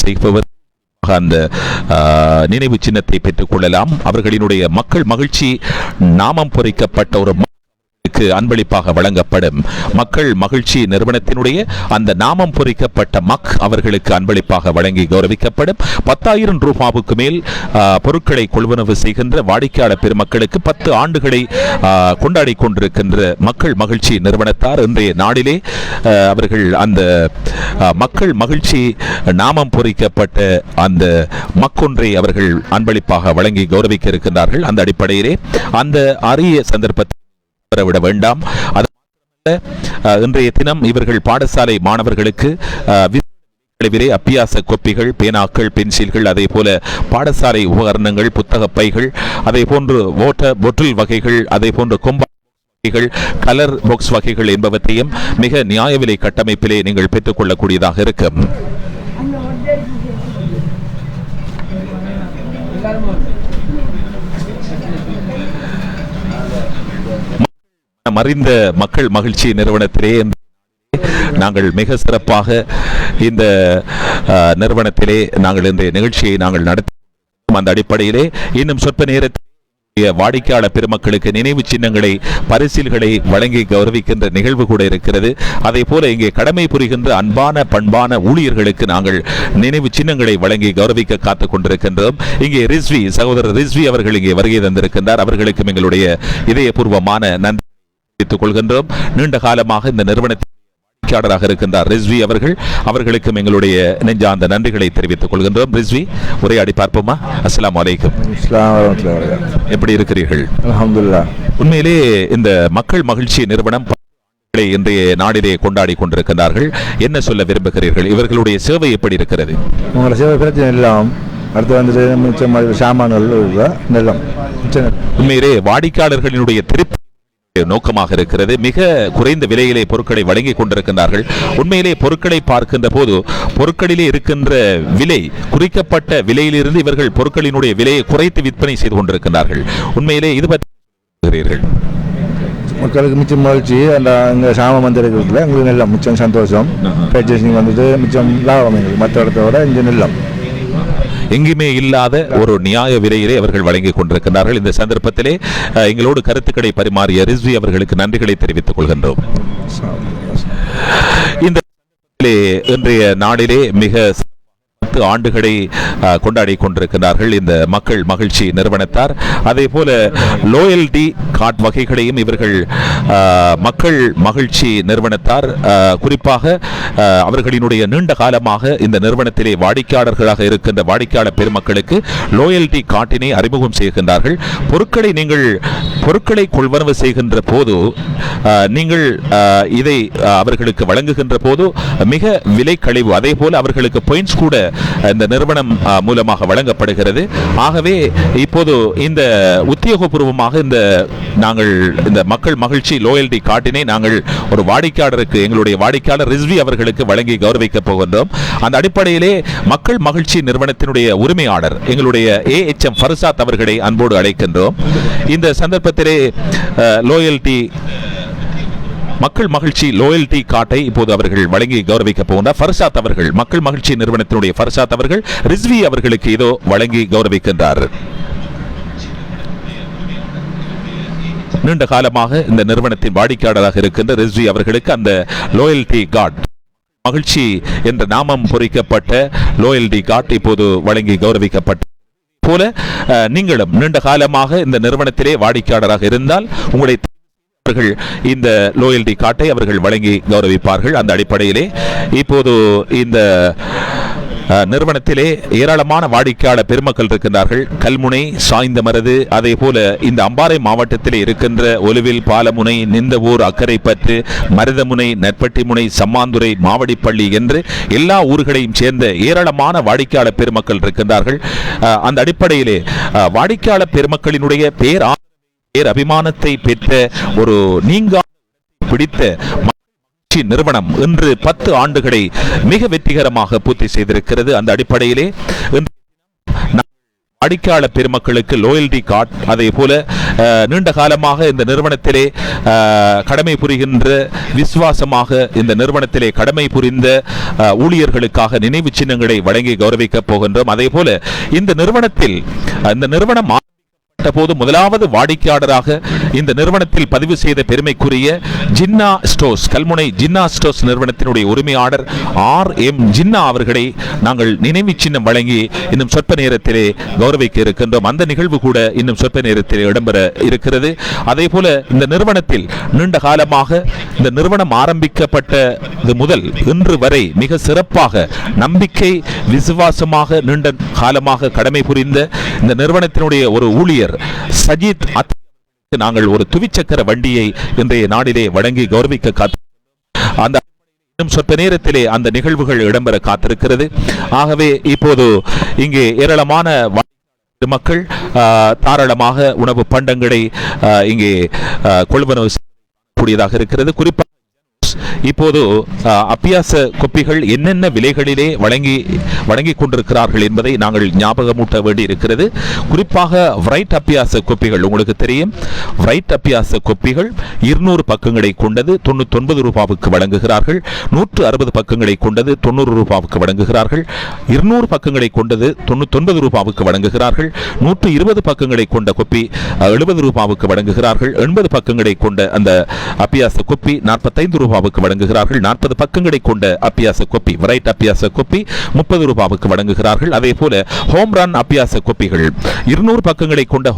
A: செய்பவர் அந்த நினைவு சின்னத்தை பெற்றுக் கொள்ளலாம். அவர்களினுடைய மக்கள் மகிழ்ச்சி நாமம் பொறிக்கப்பட்ட ஒரு அவர்களுக்கு அன்பளிப்பாக வழங்கப்படும். மக்கள் மகிழ்ச்சி நிறுவனத்தினுடைய அந்த நாமம் பொறிக்கப்பட்ட மக் அவர்களுக்கு அன்பளிப்பாக வழங்கி கௌரவிக்கப்படும். 10,000 ரூபாவுக்கு மேல் பொருட்களை கொள்வனவு செய்கின்ற வாடிக்கையாளர் பெருமக்களுக்கு 10 ஆண்டுகளை கொண்டாடி கொண்டிருக்கின்ற மக்கள் மகிழ்ச்சி நிறுவனத்தார் இன்றைய நாளிலே அவர்கள் அந்த மக்கள் மகிழ்ச்சி நாமம் பொறிக்கப்பட்ட அந்த மக்கொன்றை அவர்கள் அன்பளிப்பாக வழங்கி கௌரவிக்க இருக்கின்றார்கள். அந்த அடிப்படையிலே அந்த அரிய சந்தர்ப்பத்தை விட வேண்டாம். இன்றைய தினம் இவர்கள் பாடசாலை மாணவர்களுக்கு அபியாச கோப்பிகள், பேனாக்கள், பென்சில்கள், அதே போல பாடசாலை உபகரணங்கள், புத்தக பைகள், அதே போன்று பொட்டில் வகைகள், அதே போன்று கொம்பைகள், கலர் பாக்ஸ் வகைகள் என்பவற்றையும் மிக நியாய விலை கட்டமைப்பிலே நீங்கள் பெற்றுக் கொள்ளக்கூடியதாக இருக்கும். மறிந்த மக்கள் மகிழ்ச்சி நிறுவனத்திலே நாங்கள் மிக சிறப்பாக இந்த நிறுவனத்திலே நாங்கள் இந்த நிகழ்ச்சியை நாங்கள் நடத்தி அந்த அடிப்படையிலே இன்னும் சொற்ப நேரத்தில் வாடிக்கையாளர் பெருமக்களுக்கு நினைவு சின்னங்களை, பரிசில்களை வழங்கி கௌரவிக்கின்ற நிகழ்வு கூட இருக்கிறது. அதே போல இங்கே கடமை புரிகின்ற அன்பான பண்பான ஊழியர்களுக்கு நாங்கள் நினைவு சின்னங்களை வழங்கி கௌரவிக்க காத்துக் கொண்டிருக்கின்றோம். இங்கே ரிஸ்வி சகோதரர் ரிஸ்வி அவர்கள் இங்கே வருகை தந்திருக்கின்றார். அவர்களுக்கும் எங்களுடைய இதயபூர்வமான நன்றி தெரிவித்துக் கொள்கின்றோம். நீண்ட காலமாக இந்த நிறுவனத்தில் இருக்கின்றார் ரிஸ்வி அவர்களுக்கும் எங்களுடைய நெஞ்சார்ந்த நன்றிகளை தெரிவித்துக் கொள்கின்றோம். ரிஸ்வி, உரையாடி பார்ப்போமா? அஸ்ஸலாமு அலைக்கும். எப்படி இருக்கிறீர்கள்?
F: அல்ஹம்துலில்லாஹ்.
A: உண்மையிலே இந்த மக்கள் மகிழ்ச்சி நிறுவனம் இன்றைய நாடிலே கொண்டாடி கொண்டிருக்கிறார்கள். என்ன சொல்ல விரும்புகிறீர்கள்? இவர்களுடைய சேவை எப்படி இருக்கிறது?
F: உங்களோட சேவை பிரச்சனை எல்லாம் அடுத்து வந்துட்டு மிச்சம் சாமான்கள் நெல்லம்.
A: உண்மையிலே வாடிக்கையாளர்களினுடைய திருப்தி நோக்கமாக இருக்கிறது. மிக குறைந்த விலையிலே பொருட்களை வழங்கி கொண்டிருக்கிறார்கள். உண்மையிலே பொருட்களை பார்க்கின்ற போது பொருட்களிலே இருக்கின்ற விலை, குறிக்கப்பட்ட விலையிலிருந்து இவர்கள் பொருட்களினுடைய விலையை குறைத்து விற்பனை செய்து கொண்டிருக்கிறார்கள். உண்மையிலே இது பற்றி
F: மக்களுக்கு மிச்சம் மகிழ்ச்சி. அந்த இங்கே சாமம் வந்திருக்கிறதுல எங்களுக்கு நெல்லம் மிச்சம் சந்தோஷம். பர்ச்சேசிங் வந்துட்டு மிச்சம் லாபம் எங்களுக்கு மற்ற இடத்த விட இங்கே நெல்லம்
A: எங்குமே இல்லாத ஒரு நியாய விலையிலே அவர்கள் வழங்கிக் கொண்டிருக்கிறார்கள். இந்த சந்தர்ப்பத்திலே எங்களோடு கருத்துக்களை பரிமாறிய ரிஸ்வி அவர்களுக்கு நன்றிகளை தெரிவித்துக் கொள்கின்றோம். இந்த இன்றைய நாளிலே மிக 10 ஆண்டுகளை கொண்டாடி கொண்டிருக்கிறார்கள் இந்த மக்கள் மகிழ்ச்சி நிறுவனத்தார். அதே போல லோயல்டி கார்டு வகைகளையும் இவர்கள் மக்கள் மகிழ்ச்சி நிறுவனத்தார் குறிப்பாக அவர்களினுடைய நீண்ட காலமாக இந்த நிறுவனத்திலே வாடிக்கையாளர்களாக இருக்கின்ற வாடிக்கையாளர் பெருமக்களுக்கு லோயல்டி கார்டினை அறிமுகம் செய்கின்றார்கள். பொருட்களை கொள்வனவு செய்கின்ற போது நீங்கள் இதை அவர்களுக்கு வழங்குகின்ற போது மிக விலை கழிவு, அதே போல அவர்களுக்கு பாயிண்ட்ஸ் கூட இந்த நிறுவனம் மூலமாக வழங்கப்படுகிறது. ஆகவே இப்போது இந்த உத்தியோகபூர்வமாக நாங்கள் இந்த மக்கள் மகிழ்ச்சி லோயல்டி கார்டினை நாங்கள் ஒரு வாடிக்கையாளருக்கு, எங்களுடைய வாடிக்கையாளர் ரிஸ்வி அவர்களுக்கு வழங்கி கௌரவிக்க போகின்றோம். அந்த அடிப்படையிலே மக்கள் மகிழ்ச்சி நிறுவனத்தினுடைய உரிமையாளர் எங்களுடைய AHM ஃபர்சாத் அவர்களை அன்போடு அழைக்கின்றோம். இந்த சந்தர்ப்பத்திலே மக்கள் மகிழ்ச்சி லோயல்டி கார்டை இப்போது அவர்கள் வழங்கி கௌரவிக்க போகின்றார். ஃபர்சாத் அவர்கள், மக்கள் மகிழ்ச்சி நிறுவனத்தினுடைய ஃபர்சாத் அவர்கள் ரிஸ்வி அவர்களுக்கு இதோ வழங்கி கௌரவிக்கின்றார். நீண்ட காலமாக இந்த நிறுவனத்தின் வாடிக்கையாளராக இருக்கின்ற ரிஸ்வி அவர்களுக்கு அந்த லோயல்டி கார்டு, மகிழ்ச்சி என்ற நாமம் பொறிக்கப்பட்ட லோயல்டி கார்டு இப்போது வழங்கி கௌரவிக்கப்பட்ட போல நீங்களும் நீண்ட காலமாக இந்த நிறுவனத்திலே வாடிக்கையாளராக இருந்தால் உங்களுடைய இந்த லோயல்டி கார்டை அவர்கள் வழங்கி கௌரவிப்பார்கள். அந்த அடிப்படையிலே இப்போது இந்த நிறுவனத்திலே ஏராளமான வாடிக்கையாளர் பெருமக்கள் இருக்கின்றார்கள். கல்முனை, சாய்ந்தமருது, அதே போல இந்த அம்பாறை மாவட்டத்திலே இருக்கின்ற ஒலுவில், பாலமுனை, நிந்தவூர், அக்கரைப்பற்று, மருதமுனை, நெற்பட்டிமுனை, சம்மாந்துறை, மாவடிப்பள்ளி என்று எல்லா ஊர்களையும் சேர்ந்த ஏராளமான வாடிக்கையாளர் பெருமக்கள் இருக்கின்றார்கள். அந்த அடிப்படையிலே வாடிக்கையாளர் பெருமக்களினுடைய பேர் அபிமானத்தை பெற்ற ஒரு நீங்க பிடித்த நிறுவனம் இன்று 10 ஆண்டுகளை மிக வெற்றிகரமாக பூர்த்தி செய்திருக்கிறது. அந்த அடிப்படையிலே வாடிக்கையாளர் பெருமக்களுக்கு லோயல்டி கார்டு, அதே போல நீண்ட காலமாக இந்த நிறுவனத்திலே கடமை புரிகின்ற, விசுவாசமாக இந்த நிறுவனத்திலே கடமை புரிந்த ஊழியர்களுக்காக நினைவு சின்னங்களை வழங்கி கௌரவிக்க போகின்றோம். அதே போல இந்த நிறுவனம் ஆரம்பிக்கப்பட்ட போது முதலாவது வாடிக்கையாளராக இந்த நிறுவனத்தில் பதிவு செய்த பெருமைக்குரிய ஜின்னா ஸ்டோர்ஸ், கல்முனை ஜின்னா ஸ்டோர்ஸ் நிறுவனத்தினுடைய உரிமையாளர் R.M. ஜின்னா அவர்களை நாங்கள் நினைவு சின்னம் வழங்கி இன்னும் சொற்ப நேரத்திலே கௌரவிக்க இருக்கின்றோம். அந்த நிகழ்வு கூட இன்னும் சொற்ப நேரத்தில் இடம்பெற இருக்கிறது. அதே போல இந்த நிறுவனத்தில் நீண்ட காலமாக இந்த நிறுவனம் ஆரம்பிக்கப்பட்டது முதல் இன்று வரை மிக சிறப்பாக நம்பிக்கை விசுவாசமாக நீண்ட காலமாக கடமை புரிந்த இந்த நிறுவனத்தினுடைய ஒரு ஊழியர் சஜித் நாங்கள் ஒரு துவிச்சக்கர வண்டியை இன்றைய நாளிலே வழங்கி கௌரவிக்க காத்து அந்த சொற்ப நேரத்திலே அந்த நிகழ்வுகள் இடம்பெற காத்திருக்கிறது. ஆகவே இப்போது இங்கே ஏராளமான மக்கள் தாராளமாக உணவு பண்டங்களை இங்கே கொள்வனவு செய்யக்கூடியதாக இருக்கிறது. குறிப்பாக இப்போது அப்பியாச கொப்பிகள் என்னென்ன விலைகளிலே வழங்கி கொண்டிருக்கிறார்கள் என்பதை நாங்கள் ஞாபகமூட்ட வேண்டி இருக்கிறது. குறிப்பாக ரைட் அப்பியாச கொப்பிகள் உங்களுக்கு தெரியும். ரைட் அப்பியாச கொப்பிகள் 200 பக்கங்களை கொண்டது 99 ரூபாவுக்கு வழங்குகிறார்கள். 160 பக்கங்களை கொண்டது 90 ரூபாவுக்கு வழங்குகிறார்கள். 200 பக்கங்களை கொண்டது 99 ரூபாவுக்கு வழங்குகிறார்கள். 120 பக்கங்களை கொண்ட கொப்பி 70 ரூபாவுக்கு வழங்குகிறார்கள். 80 பக்கங்களை கொண்ட அந்த அப்பியாச கொப்பி 45 ரூபாவுக்கு வழங்குகிறார்கள். 40 பக்கங்களை கொண்ட அப்பியாச கொப்பி ரைட் அப்பியாச கொப்பி 30 ரூபாவுக்கு வழங்குகிறார்கள். அதே போல ஹோம் ரன் அப்பியாச கொப்பிகள் 200 பக்கங்களை கொண்ட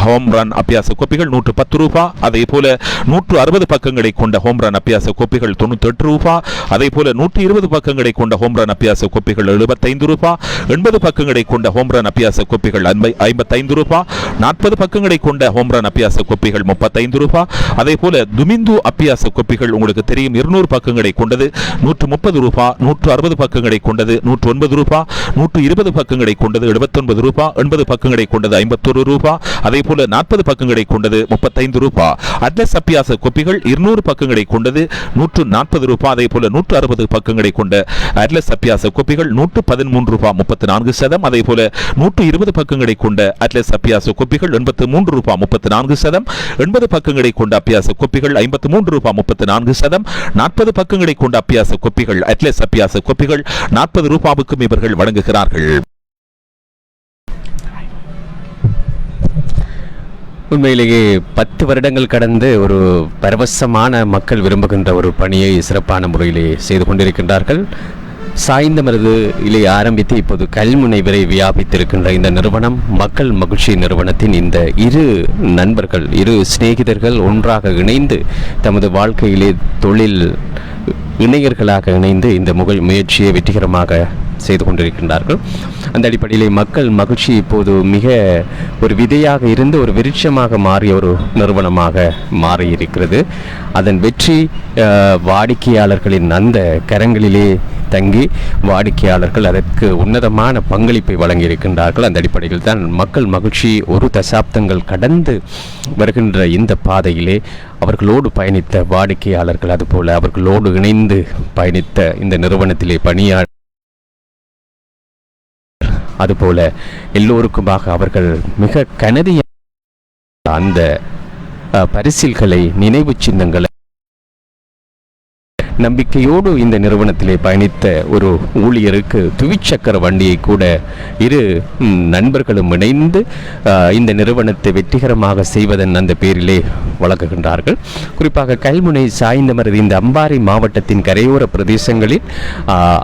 A: ஹோம் ரன் அப்பியாச கொப்பிகள் 110 ரூபாய். அதே போல 160 பக்கங்களை கொண்ட ஹோம் ரன் அப்பியாச கொப்பிகள் 98 ரூபாய். அதே போல 120 பக்கங்களை கொண்ட ஹோம் ரன் அப்பியாச கொப்பிகள் 75 ரூபாய். 80 பக்கங்களை கொண்ட ஹோம் ரன் அப்பியாச கொப்பிகள் 55 ரூபாய். 40 பக்கங்களை கொண்ட ஹோம் ரன் அப்பியாச கொப்பிகள் 35 ரூபாய். அதே போல துமிந்து அப்பியாச கொப்பிகள் உங்களுக்கு தெரியும் 200 பக்கங்களை கொண்டது 130 ரூபாய். 160 பக்கங்களை கொண்டது 109 ரூபாய். 120 பக்கங்களை கொண்டது 79 ரூபாய். 80 பக்கங்களை கொண்டது 51 ரூபாய். அதே போல 40 பக்கங்களை கொண்டது 35 ரூபாய். அட்லஸ் அப்பியாச கொப்பிகள் 200 பக்கங்களை கொண்டது 140 ரூபாய். அதே போல 160 பக்கங்களை கொண்ட அட்லஸ் அப்பியாச கொப்பிகள் 113 ரூபாய் 34 சதம். அதே போல 120 பக்கங்களை கொண்ட அட்லஸ் அப்பியாச கொப்பிகள் 83 ரூபாய் 34 சதம். 80 பக்கங்களை கொண்ட அப்பியாச கொப்பிகள் 53 ரூபாய் 34 சதம். 40 பக்கங்களை கொண்ட அப்பியாச கொப்பிகள் அட்லஸ் அப்பியாச கொப்பிகள் 40 ரூபாவுக்கும் இவர்கள் வழங்குகிறார்கள்.
D: உண்மையிலேயே 10 வருடங்கள் கடந்து ஒரு பரவசமான மக்கள் விரும்புகின்ற ஒரு பணியை சிறப்பான முறையிலே செய்து கொண்டிருக்கின்றார்கள். சாய்ந்த மருதிலே ஆரம்பித்து இப்போது கல்முனை வரை வியாபித்திருக்கின்ற இந்த நிறுவனம் மக்கள் மகிழ்ச்சி நிறுவனத்தின் இந்த இரு நண்பர்கள், இரு சிநேகிதர்கள் ஒன்றாக இணைந்து தமது வாழ்க்கையிலே தொழில் இணையர்களாக இணைந்து இந்த முயற்சியை வெற்றிகரமாக செய்து கொண்டிருக்கின்றார்கள். அந்த அடிப்படையிலே மக்கள் மகிழ்ச்சி இப்போது மிக ஒரு விதையாக இருந்து ஒரு விருட்சமாக மாறிய ஒரு நிறுவனமாக மாறியிருக்கிறது. அதன் வெற்றி வாடிக்கையாளர்களின் அந்த கரங்களிலே தங்கி வாடிக்கையாளர்கள் அதற்கு உன்னதமான பங்களிப்பை வழங்கியிருக்கின்றார்கள். அந்த அடிப்படையில் தான் மக்கள் மகிழ்ச்சி ஒரு தசாப்தங்கள் கடந்து வருகின்ற இந்த பாதையிலே அவர்களோடு பயணித்த வாடிக்கையாளர்கள், அதுபோல அவர்களோடு இணைந்து பயணித்த இந்த நிறுவனத்திலே பணியாளர், அதுபோல எல்லோருக்குமாக அவர்கள் மிக கனதிய அந்த பரிசில்களை, நினைவு சின்னங்களை, நம்பிக்கையோடு இந்த நிறுவனத்திலே பயணித்த ஒரு ஊழியருக்கு துவிச்சக்கர வண்டியை கூட இரு நண்பர்களும் இணைந்து இந்த நிறுவனத்தை வெற்றிகரமாக செய்வதன் அந்த பேரிலே வழங்குகின்றார்கள். குறிப்பாக கல்முனை, சாய்ந்தமருது, இந்த அம்பாறை மாவட்டத்தின் கரையோர பிரதேசங்களில்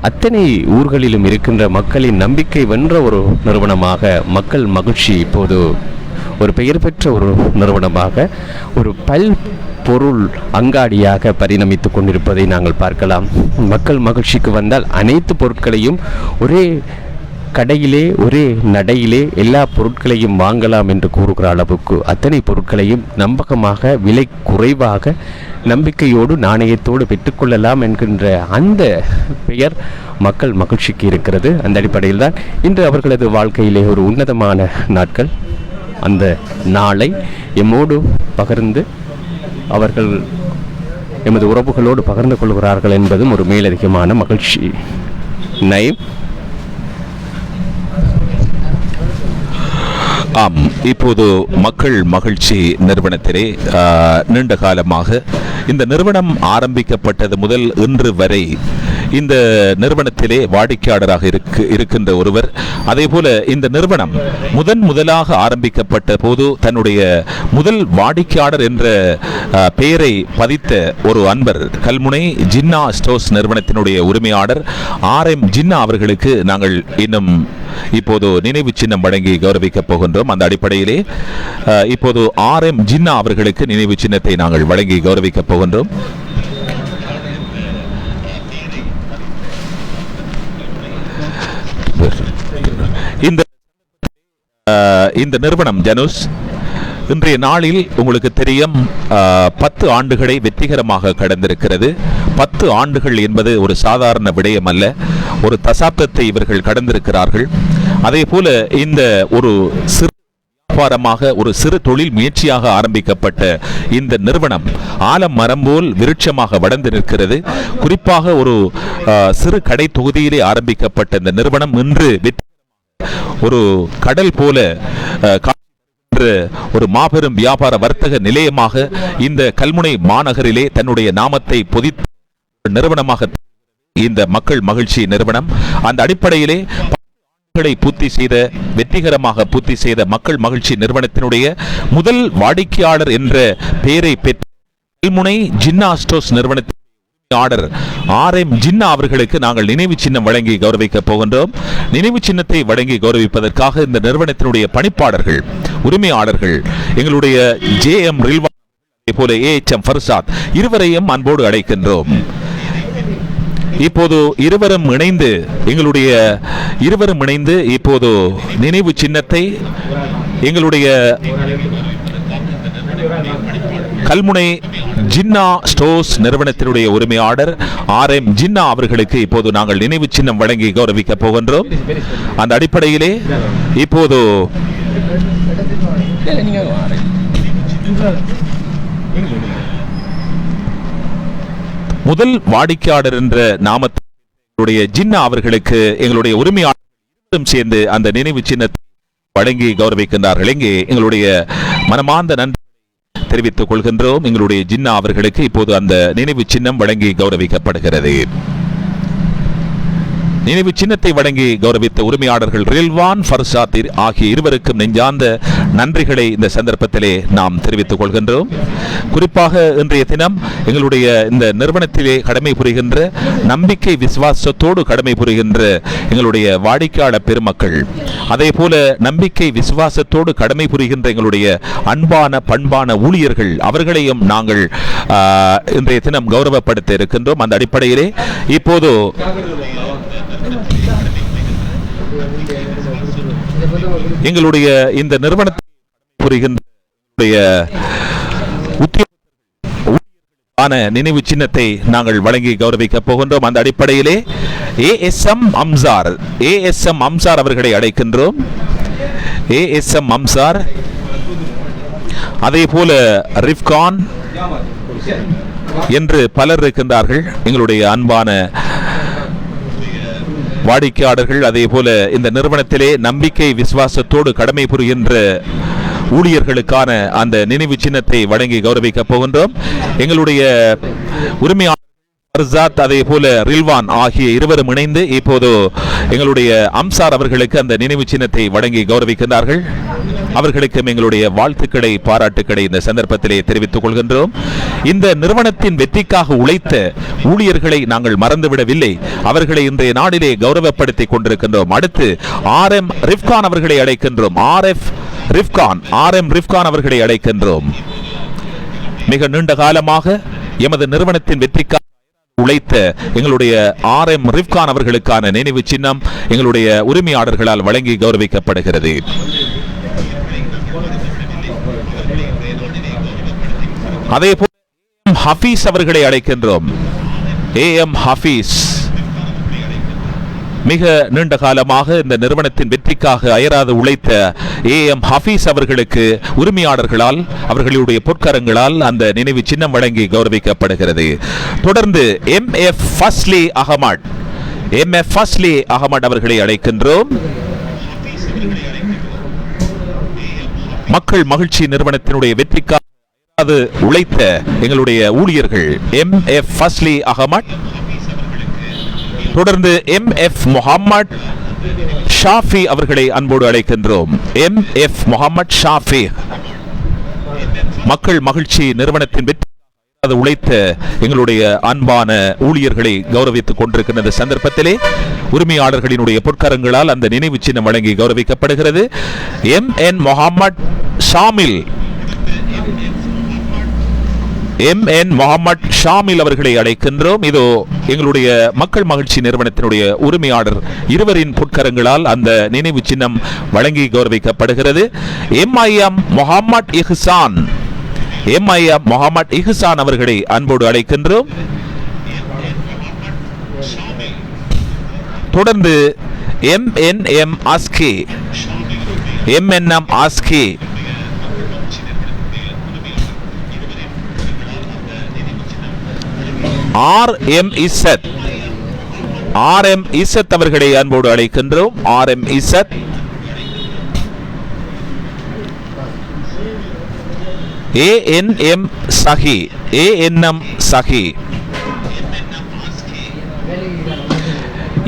D: அத்தனை ஊர்களிலும் இருக்கின்ற மக்களின் நம்பிக்கை வென்ற ஒரு நிறுவனமாக மக்கள் மகிழ்ச்சி இப்போது ஒரு பெயர் பெற்ற ஒரு நிறுவனமாக ஒரு பொருள் அங்காடியாக பரிணமித்து கொண்டிருப்பதை நாங்கள் பார்க்கலாம். மக்கள் மகிழ்ச்சிக்கு வந்தால் அனைத்து பொருட்களையும் ஒரே கடையிலே, ஒரே நடையிலே எல்லா பொருட்களையும் வாங்கலாம் என்று கூறுகிற அளவுக்கு அத்தனை பொருட்களையும் நம்பகமாக, விலை குறைவாக, நம்பிக்கையோடு, நாணயத்தோடு பெற்றுக்கொள்ளலாம் என்கின்ற அந்த பெயர் மக்கள் மகிழ்ச்சிக்கு இருக்கிறது. அந்த அடிப்படையில் தான் இன்று அவர்களது வாழ்க்கையிலே ஒரு உன்னதமான நாட்கள். அந்த நாளை எம்மோடு பகிர்ந்து அவர்கள் எமது உறவுகளோடு பகிர்ந்து கொள்கிறார்கள் என்பதும் ஒரு மேலதிகமான மகிழ்ச்சி. நயம்.
A: ஆம், இப்போது மக்கள் மகிழ்ச்சி நிறுவனத்திலே நீண்ட காலமாக இந்த நிறுவனம் ஆரம்பிக்கப்பட்டது முதல் இன்று வரை இந்த நிறுவனத்திலே வாடிக்கையாளராக இருக்கின்ற ஒருவர். அதே போல இந்த நிறுவனம் முதலாக ஆரம்பிக்கப்பட்ட போது தன்னுடைய முதல் வாடிக்கையாளர் என்ற பெயரை பதித்த ஒரு அன்பர், கல்முனை ஜின்னா ஸ்டோர்ஸ் நிறுவனத்தினுடைய உரிமையாளர் RM ஜின்னா அவர்களுக்கு நாங்கள் இன்னும் இப்போது நினைவு சின்னம் வழங்கி கௌரவிக்கப் போகின்றோம். அந்த அடிப்படையிலே இப்போது RM ஜின்னா அவர்களுக்கு நினைவு சின்னத்தை நாங்கள் வழங்கி கௌரவிக்கப் போகின்றோம். இந்த நிறுவனம் ஜனுஸ் இன்றைய நாளில் உங்களுக்கு தெரியும் 10 ஆண்டுகளை வெற்றிகரமாக கடந்திருக்கிறது. 10 ஆண்டுகள் என்பது ஒரு சாதாரண விடயம் அல்ல, ஒரு தசாப்தத்தை இவர்கள் கடந்திருக்கிறார்கள். அதே போல இந்த ஒரு சிறு வியாபாரமாக, ஒரு சிறு தொழில் முயற்சியாக ஆரம்பிக்கப்பட்ட இந்த நிறுவனம் ஆலம் மரம் போல் விருட்சமாக வளர்ந்து நிற்கிறது. குறிப்பாக ஒரு சிறு கடை தொகுதியிலே ஆரம்பிக்கப்பட்ட இந்த நிறுவனம் இன்று ஒரு கடல் போல ஒரு மாபெரும் வியாபார வர்த்தக நிலையமாக இந்த கல்முனை மாநகரிலே தன்னுடைய நாமத்தை பொதித்த நிறுவனமாக இந்த மக்கள் மகிழ்ச்சி நிறுவனம். அந்த அடிப்படையிலே வெற்றிகரமாக பூர்த்தி செய்த மக்கள் மகிழ்ச்சி நிறுவனத்தினுடைய முதல் வாடிக்கையாளர் என்ற பெயரை பெற்ற கல்முனை ஜின்னா ஸ்டோர்ஸ் நிறுவனத்தின் ஆர்டர் RM ஜின்னா அவர்களுக்கு நாங்கள் நினைவு சின்னம் வழங்கி கௌரவிக்கப் போகின்றோம். நினைவு சின்னத்தை வழங்கி கௌரவிப்பதற்காக இந்த நிறுவனத்தினுடைய பணிப்பாளர்கள், உரிமையாளர்கள், எங்களுடைய JM ரில்வான், அதே போல AHM ஃபர்சாத் இருவரையும் அன்போடு அழைக்கின்றோம். இப்போது இருவரும் இணைந்து இப்போது நினைவு சின்னத்தை எங்களுடைய கல்முனை ஜின்னா ஸ்டோர்ஸ் நிறுவனத்தினுடைய உரிமையாளர் RM ஜின்னா அவர்களுக்கு இப்போது நாங்கள் நினைவு சின்னம் வழங்கி கௌரவிக்கப் போகின்றோம். அந்த அடிப்படையிலே இப்போது முதல் வாடிக்கையாளர் என்ற நாமத்தினுடைய ஜின்னா அவர்களுக்கு எங்களுடைய உரிமையாளரும் சேர்ந்து அந்த நினைவு சின்னத்தை வழங்கி கௌரவிக்கின்றார்கள். இங்கே எங்களுடைய மனமார்ந்த நன்றி தெரிவித்துக் கொள்கின்றோம். எங்களுடைய ஜின்னா அவர்களுக்கு இப்போது அந்த நினைவு சின்னம் வழங்கி கௌரவிக்கப்படுகிறது. நினைவு சின்னத்தை வழங்கி கௌரவித்த உரிமையாளர்கள் ரில்வான், ஃபர்சாத் ஆகிய இருவருக்கும் நெஞ்சார்ந்த நன்றிகளை இந்த சந்தர்ப்பத்திலே நாம் தெரிவித்துக் கொள்கின்றோம். குறிப்பாக இன்றைய தினம் எங்களுடைய இந்த நிறுவனத்திலே கடமை புரிகின்ற, நம்பிக்கை விசுவாசத்தோடு கடமை புரிகின்ற எங்களுடைய வாடிக்கையாளர் பெருமக்கள், அதே போல நம்பிக்கை விசுவாசத்தோடு கடமை புரிகின்ற எங்களுடைய அன்பான பண்பான ஊழியர்கள், அவர்களையும் நாங்கள் இன்றைய தினம் கௌரவப்படுத்த இருக்கின்றோம். அந்த அடிப்படையிலே இப்போது எங்களுடைய இந்த நிறுவனத்தை புரிகின்ற நினைவு சின்னத்தை நாங்கள் வழங்கி கௌரவிக்கப் போகின்றோம். அந்த அடிப்படையிலே ASM அம்சார் அவர்களை அழைக்கின்றோம். ASM அம்சார், அதே போல ரிஃப்கான் என்று பலர் இருக்கின்றார்கள். எங்களுடைய அன்பான வாடிக்கையாளர்கள், அதே போல இந்த நிறுவனத்திலே நம்பிக்கை விசுவாசத்தோடு கடமை புரிகின்ற ஊழியர்களுக்கான அந்த நினைவு சின்னத்தை வழங்கி கௌரவிக்கப் போகின்றோம். எங்களுடைய உரிமையாளர் ஃபர்சாத், அதே போல ரில்வான் ஆகிய இருவரும் இணைந்து இப்போது எங்களுடைய அம்சார் அவர்களுக்கு அந்த நினைவு சின்னத்தை வழங்கி கௌரவிக்கின்றார்கள். அவர்களுக்கும் எங்களுடைய வாழ்த்துக்களை, பாராட்டுக்களை இந்த சந்தர்ப்பத்திலே தெரிவித்துக் கொள்கின்றோம். இந்த நிறுவனத்தின் வெற்றிக்காக உழைத்த ஊழியர்களை நாங்கள் மறந்துவிடவில்லை. அவர்களை இன்றைய நாளிலே கௌரவப்படுத்திக் கொண்டிருக்கின்றோம். அடுத்து RM ரிஃப்கான் அவர்களை அழைக்கின்றோம். RM ரிஃப்கான் அவர்களை அழைக்கின்றோம். மிக நீண்ட காலமாக எமது நிறுவனத்தின் வெற்றிக்காக உழைத்த எங்களுடைய RM ரிஃப்கான் அவர்களுக்கான நினைவு சின்னம் எங்களுடைய உரிமையாளர்களால் வழங்கி கௌரவிக்கப்படுகிறது. அதே போல ஹபீஸ் அவர்களை அழைக்கின்றோம். AM ஹபீஸ் மிக நீண்ட காலமாக இந்த நிறுவனத்தின் வெற்றிக்காக அயராது உழைத்த AM ஹபீஸ் அவர்களுக்கு உரிமையாளர்களால், அவர்களுடைய பொற்கரங்களால் அந்த நினைவு சின்னம் வழங்கி கௌரவிக்கப்படுகிறது. தொடர்ந்து MF ஃபஸ்லி அகமட் அவர்களை அழைக்கின்றோம். மக்கள் மகிழ்ச்சி நிறுவனத்தினுடைய வெற்றிக்காக உழைத்த எங்களுடைய ஊழியர்கள் MF ஃபஸ்லி அகமட், தொடர்ந்து MF முஹம்மட் ஷாஃபி அவர்களை அன்போடு அழைக்கின்றோம். MF முஹம்மட் ஷாஃபி மக்கள் மகிழ்ச்சி நிறுவனத்தின் வெற்றி உழைத்த எங்களுடைய அன்பான ஊழியர்களை கௌரவித்துக் கொண்டிருக்கின்ற சந்தர்ப்பத்திலே உரிமையாளர்களினுடைய பொற்கரங்களால் அந்த நினைவு சின்னம் வழங்கி கௌரவிக்கப்படுகிறது. MN முஹம்மட் ஷாமில் MN முஹம்மட் ஷாமில் அவர்களை அழைக்கின்றோம். இதோ எங்களுடைய மக்கள் மகிழ்ச்சி நிறுவனத்தினுடைய உரிமையாளர் இருவரின் பொற்கரங்களால் அந்த நினைவு சின்னம் வழங்கி கௌரவிக்கப்படுகிறது. MIM முஹம்மட் இஹ்சான் MIM முஹம்மட் இஹ்சான் அவர்களை அன்போடு அழைக்கின்றோம். தொடர்ந்து MNM ASCII MNM ASCII RM இசத் RM இசத் அவர்களை அன்போடு அழைக்கின்றோம். RM இசத் ANM சஹி ANM சஹி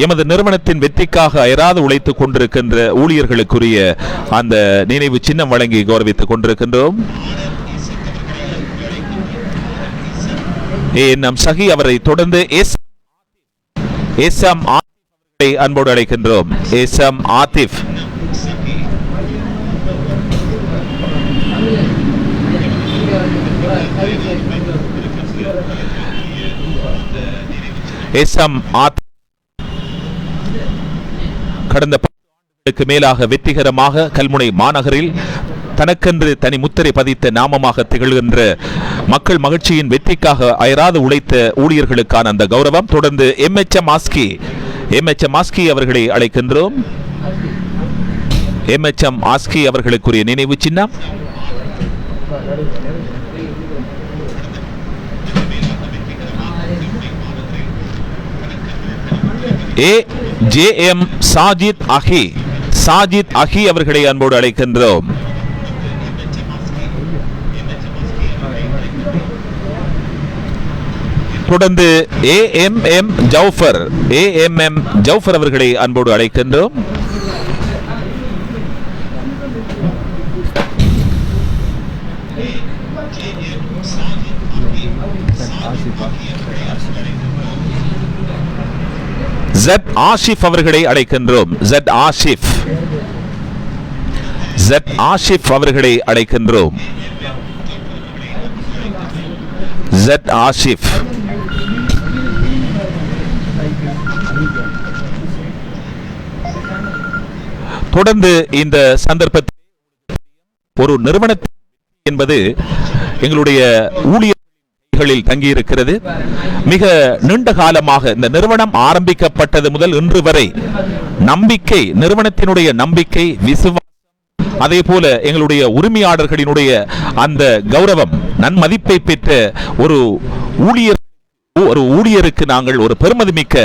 A: எமது நிறுவனத்தின் வெற்றிக்காக அயராது உழைத்துக் கொண்டிருக்கின்ற ஊழியர்களுக்குரிய அந்த நினைவு சின்னம் வழங்கி கௌரவித்துக் கொண்டிருக்கின்றோம். ANM சஹி அவரை தொடர்ந்து SM ஆத்திஃப் அன்போடு அழைக்கின்றோம். SM ஆத்திஃப் கடந்த 10 ஆண்டுகளுக்கு மேலாக வெற்றிகரமாக கல்முனை மாநகரில் தனக்கென்று தனி முத்திரை பதித்த நாமமாக திகழ்கின்ற மக்கள் மகிழ்ச்சியின் வெற்றிக்காக அயராது உழைத்த ஊழியர்களுக்கான அந்த கௌரவம். தொடர்ந்து MHM ஆஸ்கி அவர்களை அழைக்கின்றோம். MHM ஆஸ்கி அவர்களுக்குரிய நினைவு சின்னம். JM சாஜித் அஹி அவர்களை அன்போடு அழைக்கின்றோம். தொடர்ந்து AMM ஜௌஃபர் அவர்களை அன்போடு அழைக்கின்றோம். Z ஆஷிப் அவர்களை அழைக்கின்றோம். Z ஆஷிப் அவர்களை அழைக்கின்றோம். Z ஆஷிப் தொடர்ந்து இந்த சந்தர்ப்பத்தில் ஒரு நிறுவனத்தின் என்பது எங்களுடைய ஊழியர்களில் தங்கியிருக்கிறது. மிக நீண்ட காலமாக இந்த நிறுவனம் ஆரம்பிக்கப்பட்டது முதல் இன்று வரை நம்பிக்கை, நிறுவனத்தினுடைய நம்பிக்கை, விசுவாசம், அதே போல எங்களுடைய உரிமையாளர்களினுடைய அந்த கௌரவம், நன்மதிப்பை பெற்ற ஒரு ஊழியருக்கு நாங்கள் ஒரு பெருமதிமிக்க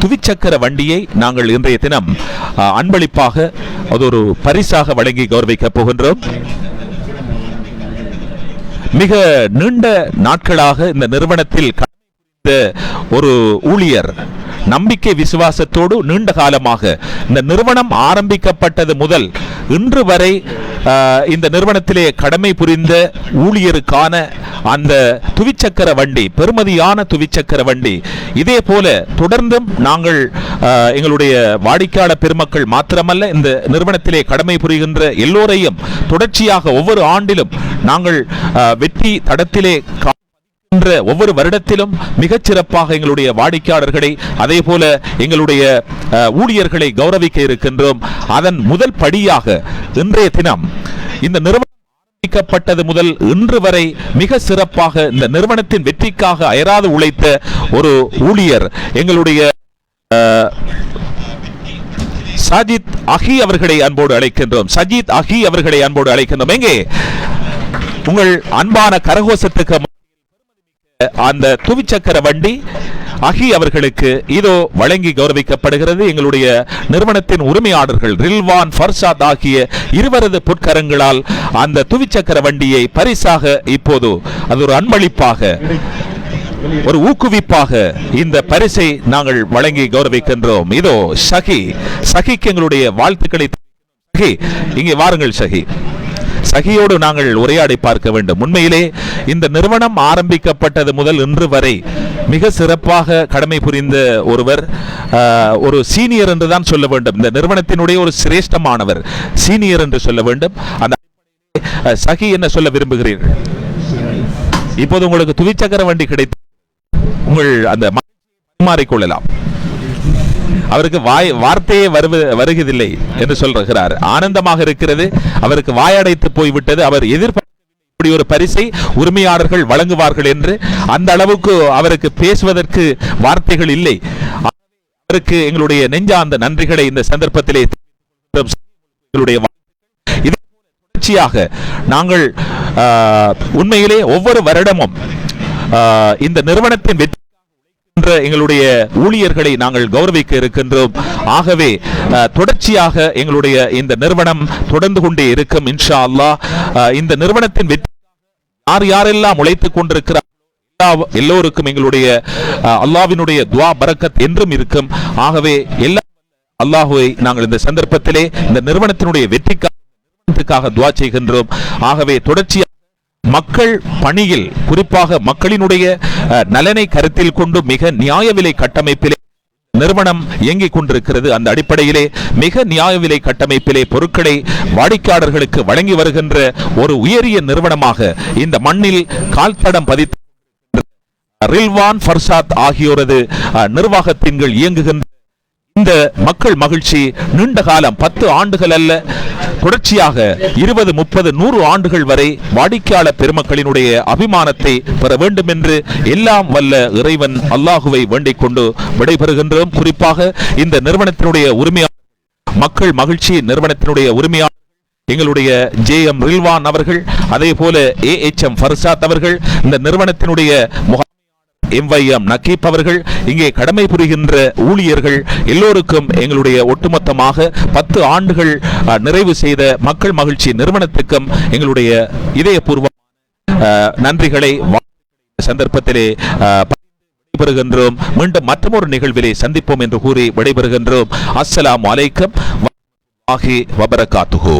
A: துவிச்சக்கர வண்டியை நாங்கள் இன்றைய தினம் அன்பளிப்பாக அது ஒரு பரிசாக வழங்கி கௌரவிக்கப் போகின்றோம். மிக நீண்ட நாட்களாக இந்த நிறுவனத்தில் ஒரு ஊழியர் நம்பிக்கை விசுவாசத்தோடு நீண்ட காலமாக இந்த நிறுவனம் ஆரம்பிக்கப்பட்டது முதல் இன்று வரை இந்த நிறுவனத்திலே கடமை புரிந்த ஊழியருக்கான அந்த துவிச்சக்கர வண்டி, பெருமதியான துவிச்சக்கர வண்டி, இதே போல தொடர்ந்தும் நாங்கள் எங்களுடைய வாடிக்கையாளர் பெருமக்கள் மாத்திரமல்ல, இந்த நிறுவனத்திலே கடமை புரிகின்ற எல்லோரையும் தொடர்ச்சியாக ஒவ்வொரு ஆண்டிலும் நாங்கள் வெற்றி தடத்திலே ஒவ்வொரு வருடத்திலும் மிகச் சிறப்பாக எங்களுடைய வாடிக்கையாளர்களை அதே போல எங்களுடைய ஊழியர்களை கௌரவிக்க இருக்கின்றோம். அதன் முதல் படியாக இன்றைய தினம் இந்த நிறுவனம் ஆரம்பிக்கப்பட்டது முதல் இன்று வரை மிக சிறப்பாக இந்த நிறுவனத்தின் வெற்றிக்காக அயராது உழைத்த ஒரு ஊழியர் எங்களுடைய சாஜித் அஹி அவர்களை அன்போடு அழைக்கின்றோம். சஜித் அஹி அவர்களை அன்போடு அழைக்கின்றோம். எங்கே உங்கள் அன்பான கரகோஷத்துக்கு அந்த துவிச்சக்கர வண்டி அஹி அவர்களுக்கு இதோ வழங்கி கௌரவிக்கப்படுகிறது. எங்களுடைய நிறுவனத்தின் உரிமையாளர்கள் ரில்வான், ஃபர்ஷாத் ஆகிய இருவரது பொற்கரங்களால் அந்த துவிச்சக்கர வண்டியை பரிசாக இப்போது அது ஒரு அன்பளிப்பாக ஒரு ஊக்குவிப்பாக இந்த பரிசை நாங்கள் வழங்கி கௌரவிக்கின்றோம். இதோ சகிக்கு எங்களுடைய வாழ்த்துக்களை. சகி, இங்கே வாருங்கள். சகியோடு நாங்கள் உரையாடி பார்க்க வேண்டும். உண்மையிலே இந்த நிறுவனம் ஆரம்பிக்கப்பட்டது முதல் இன்று வரை மிக சிறப்பாக கடமை புரிந்த ஒருவர், ஒரு சீனியர் என்று தான் சொல்ல வேண்டும். இந்த நிறுவனத்தினுடைய ஒரு சிரேஷ்டமானவர், சீனியர் என்று சொல்ல வேண்டும். அந்த சகி என்ன சொல்ல விரும்புகிறீர்கள்? இப்போது உங்களுக்கு துவிச்சக்கர வண்டி கிடைத்து உங்கள் அந்த மாறிக்கொள்ளலாம். அவருக்கு வார்த்தையே வருகிறதில்லை என்று சொல்கிறார். ஆனந்தமாக இருக்கிறது, அவருக்கு வாயடைத்து போய்விட்டது. அவர் எதிர்பார்க்க ஒரு பரிசை உரிமையாளர்கள் வழங்குவார்கள் என்று அந்த அளவுக்கு அவருக்கு பேசுவதற்கு வார்த்தைகள் இல்லை. அவருக்கு எங்களுடைய நெஞ்சார்ந்த நன்றிகளை இந்த சந்தர்ப்பத்திலே தொடர்ச்சியாக நாங்கள் உண்மையிலே ஒவ்வொரு வருடமும் இந்த நிறுவனத்தின் வெற்றி எங்களுடைய ஊழியர்களை நாங்கள் கௌரவிக்க இருக்கின்றோம். ஆகவே தொடர்ச்சியாக எங்களுடைய இந்த நிறுவனம் தொடர்ந்து கொண்டே இருக்கும் இன்ஷா அல்லாஹ். இந்த நிறுவனத்தின் வெற்றி யாரெல்லாம் உழைத்துக் கொண்டிருக்கிறார் எல்லோருக்கும் எங்களுடைய அல்லாஹ்வினுடைய துஆ பரக்கத் என்றும் இருக்கும். ஆகவே எல்லா அல்லாஹ்வை நாங்கள் இந்த சந்தர்ப்பத்திலே இந்த நிறுவனத்தினுடைய வெற்றிக்காக துஆ செய்கின்றோம். ஆகவே தொடர்ச்சியாக மக்கள் பணியில், குறிப்பாக மக்களினுடைய நலனை கருத்தில் கொண்டு மிக நியாய விலை கட்டமைப்பிலே நிறுவனம் இயங்கிக் கொண்டிருக்கிறது. அந்த அடிப்படையிலே மிக நியாய விலை கட்டமைப்பிலே பொருட்களை வாடிக்கையாளர்களுக்கு வழங்கி வருகின்ற ஒரு உயரிய நிறுவனமாக இந்த மண்ணில் கால்தடம் பதித்த ரில்வான் ஃபர்சாத் ஆகியோரது நிர்வாகத்தின் கீழ் இயங்குகின்ற இந்த மக்கள் மகிழ்ச்சி நீண்ட காலம் 10 ஆண்டுகள் அல்ல, தொடர்ச்சியாக 20, 30, 100 ஆண்டுகள் வரை வாடிக்கையாளர் பெருமக்களினுடைய அபிமானத்தை பெற வேண்டும் என்று எல்லாம் வல்ல இறைவன் அல்லாஹுவை வேண்டிக் கொண்டு விடைபெறுகின்றோம். குறிப்பாக இந்த நிறுவனத்தினுடைய உரிமையாளர், மக்கள் மகிழ்ச்சி நிறுவனத்தினுடைய உரிமையாளர் எங்களுடைய JM ரில்வான் அவர்கள், அதே போல AHM ஃபர்சாத் அவர்கள், இந்த நிறுவனத்தினுடைய MYM நக்கீப் அவர்கள், இங்கே கடமை புரிகின்ற ஊழியர்கள் எல்லோருக்கும் எங்களுடைய ஒட்டுமொத்தமாக 10 ஆண்டுகள் நிறைவு செய்த மக்கள் மகிழ்ச்சி நிறுவனத்துக்கும் எங்களுடைய இதயபூர்வ நன்றிகளை சந்தர்ப்பத்திலே விடைபெறுகின்றோம். மீண்டும் மற்றொரு நிகழ்விலே சந்திப்போம் என்று கூறி விடைபெறுகின்றோம். அஸ்ஸலாமு அலைக்கும் வரஹ்மத்துல்லாஹி வபரகாத்துஹு.